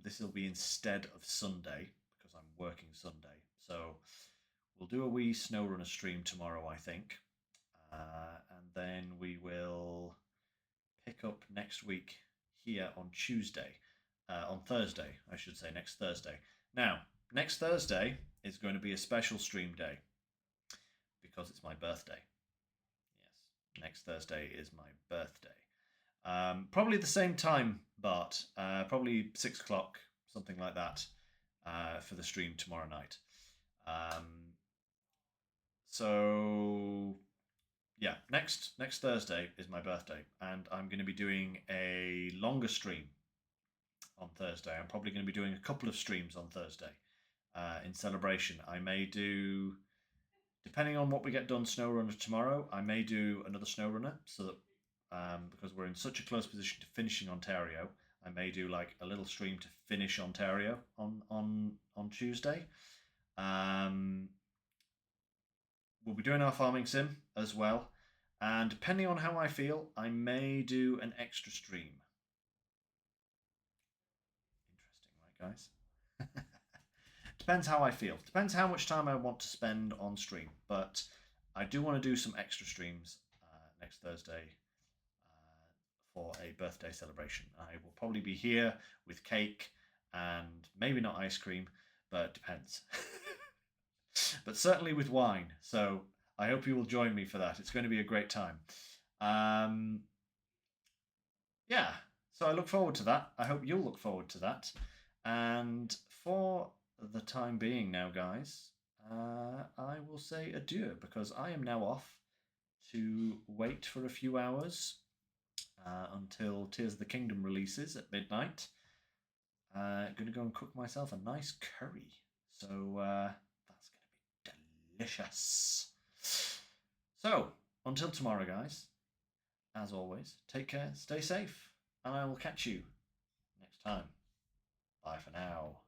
This will be instead of Sunday, because I'm working Sunday. So we'll do a wee SnowRunner stream tomorrow, I think. And then we will pick up next week here on Thursday, I should say, next Thursday. Now, next Thursday is going to be a special stream day because it's my birthday. Yes, next Thursday is my birthday. Probably the same time, but probably 6 o'clock, something like that, for the stream tomorrow night. So yeah, next Thursday is my birthday, and I'm going to be doing a longer stream on Thursday. I'm probably going to be doing a couple of streams on Thursday in celebration. I may do, depending on what we get done SnowRunner tomorrow, I may do another SnowRunner, so that because we're in such a close position to finishing Ontario, I may do like a little stream to finish Ontario on Tuesday. We'll be doing our farming sim as well, and depending on how I feel, I may do an extra stream. Interesting, right, guys? Depends how I feel. Depends how much time I want to spend on stream. But I do want to do some extra streams next Thursday for a birthday celebration. I will probably be here with cake and maybe not ice cream, but depends. But certainly with wine. So I hope you will join me for that. It's going to be a great time. Yeah, so I look forward to that. I hope you'll look forward to that. And for the time being now, guys, I will say adieu, because I am now off to wait for a few hours until Tears of the Kingdom releases at midnight. Going to go and cook myself a nice curry. So that's going to be delicious. So, until tomorrow, guys, as always, take care, stay safe, and I will catch you next time. Bye for now.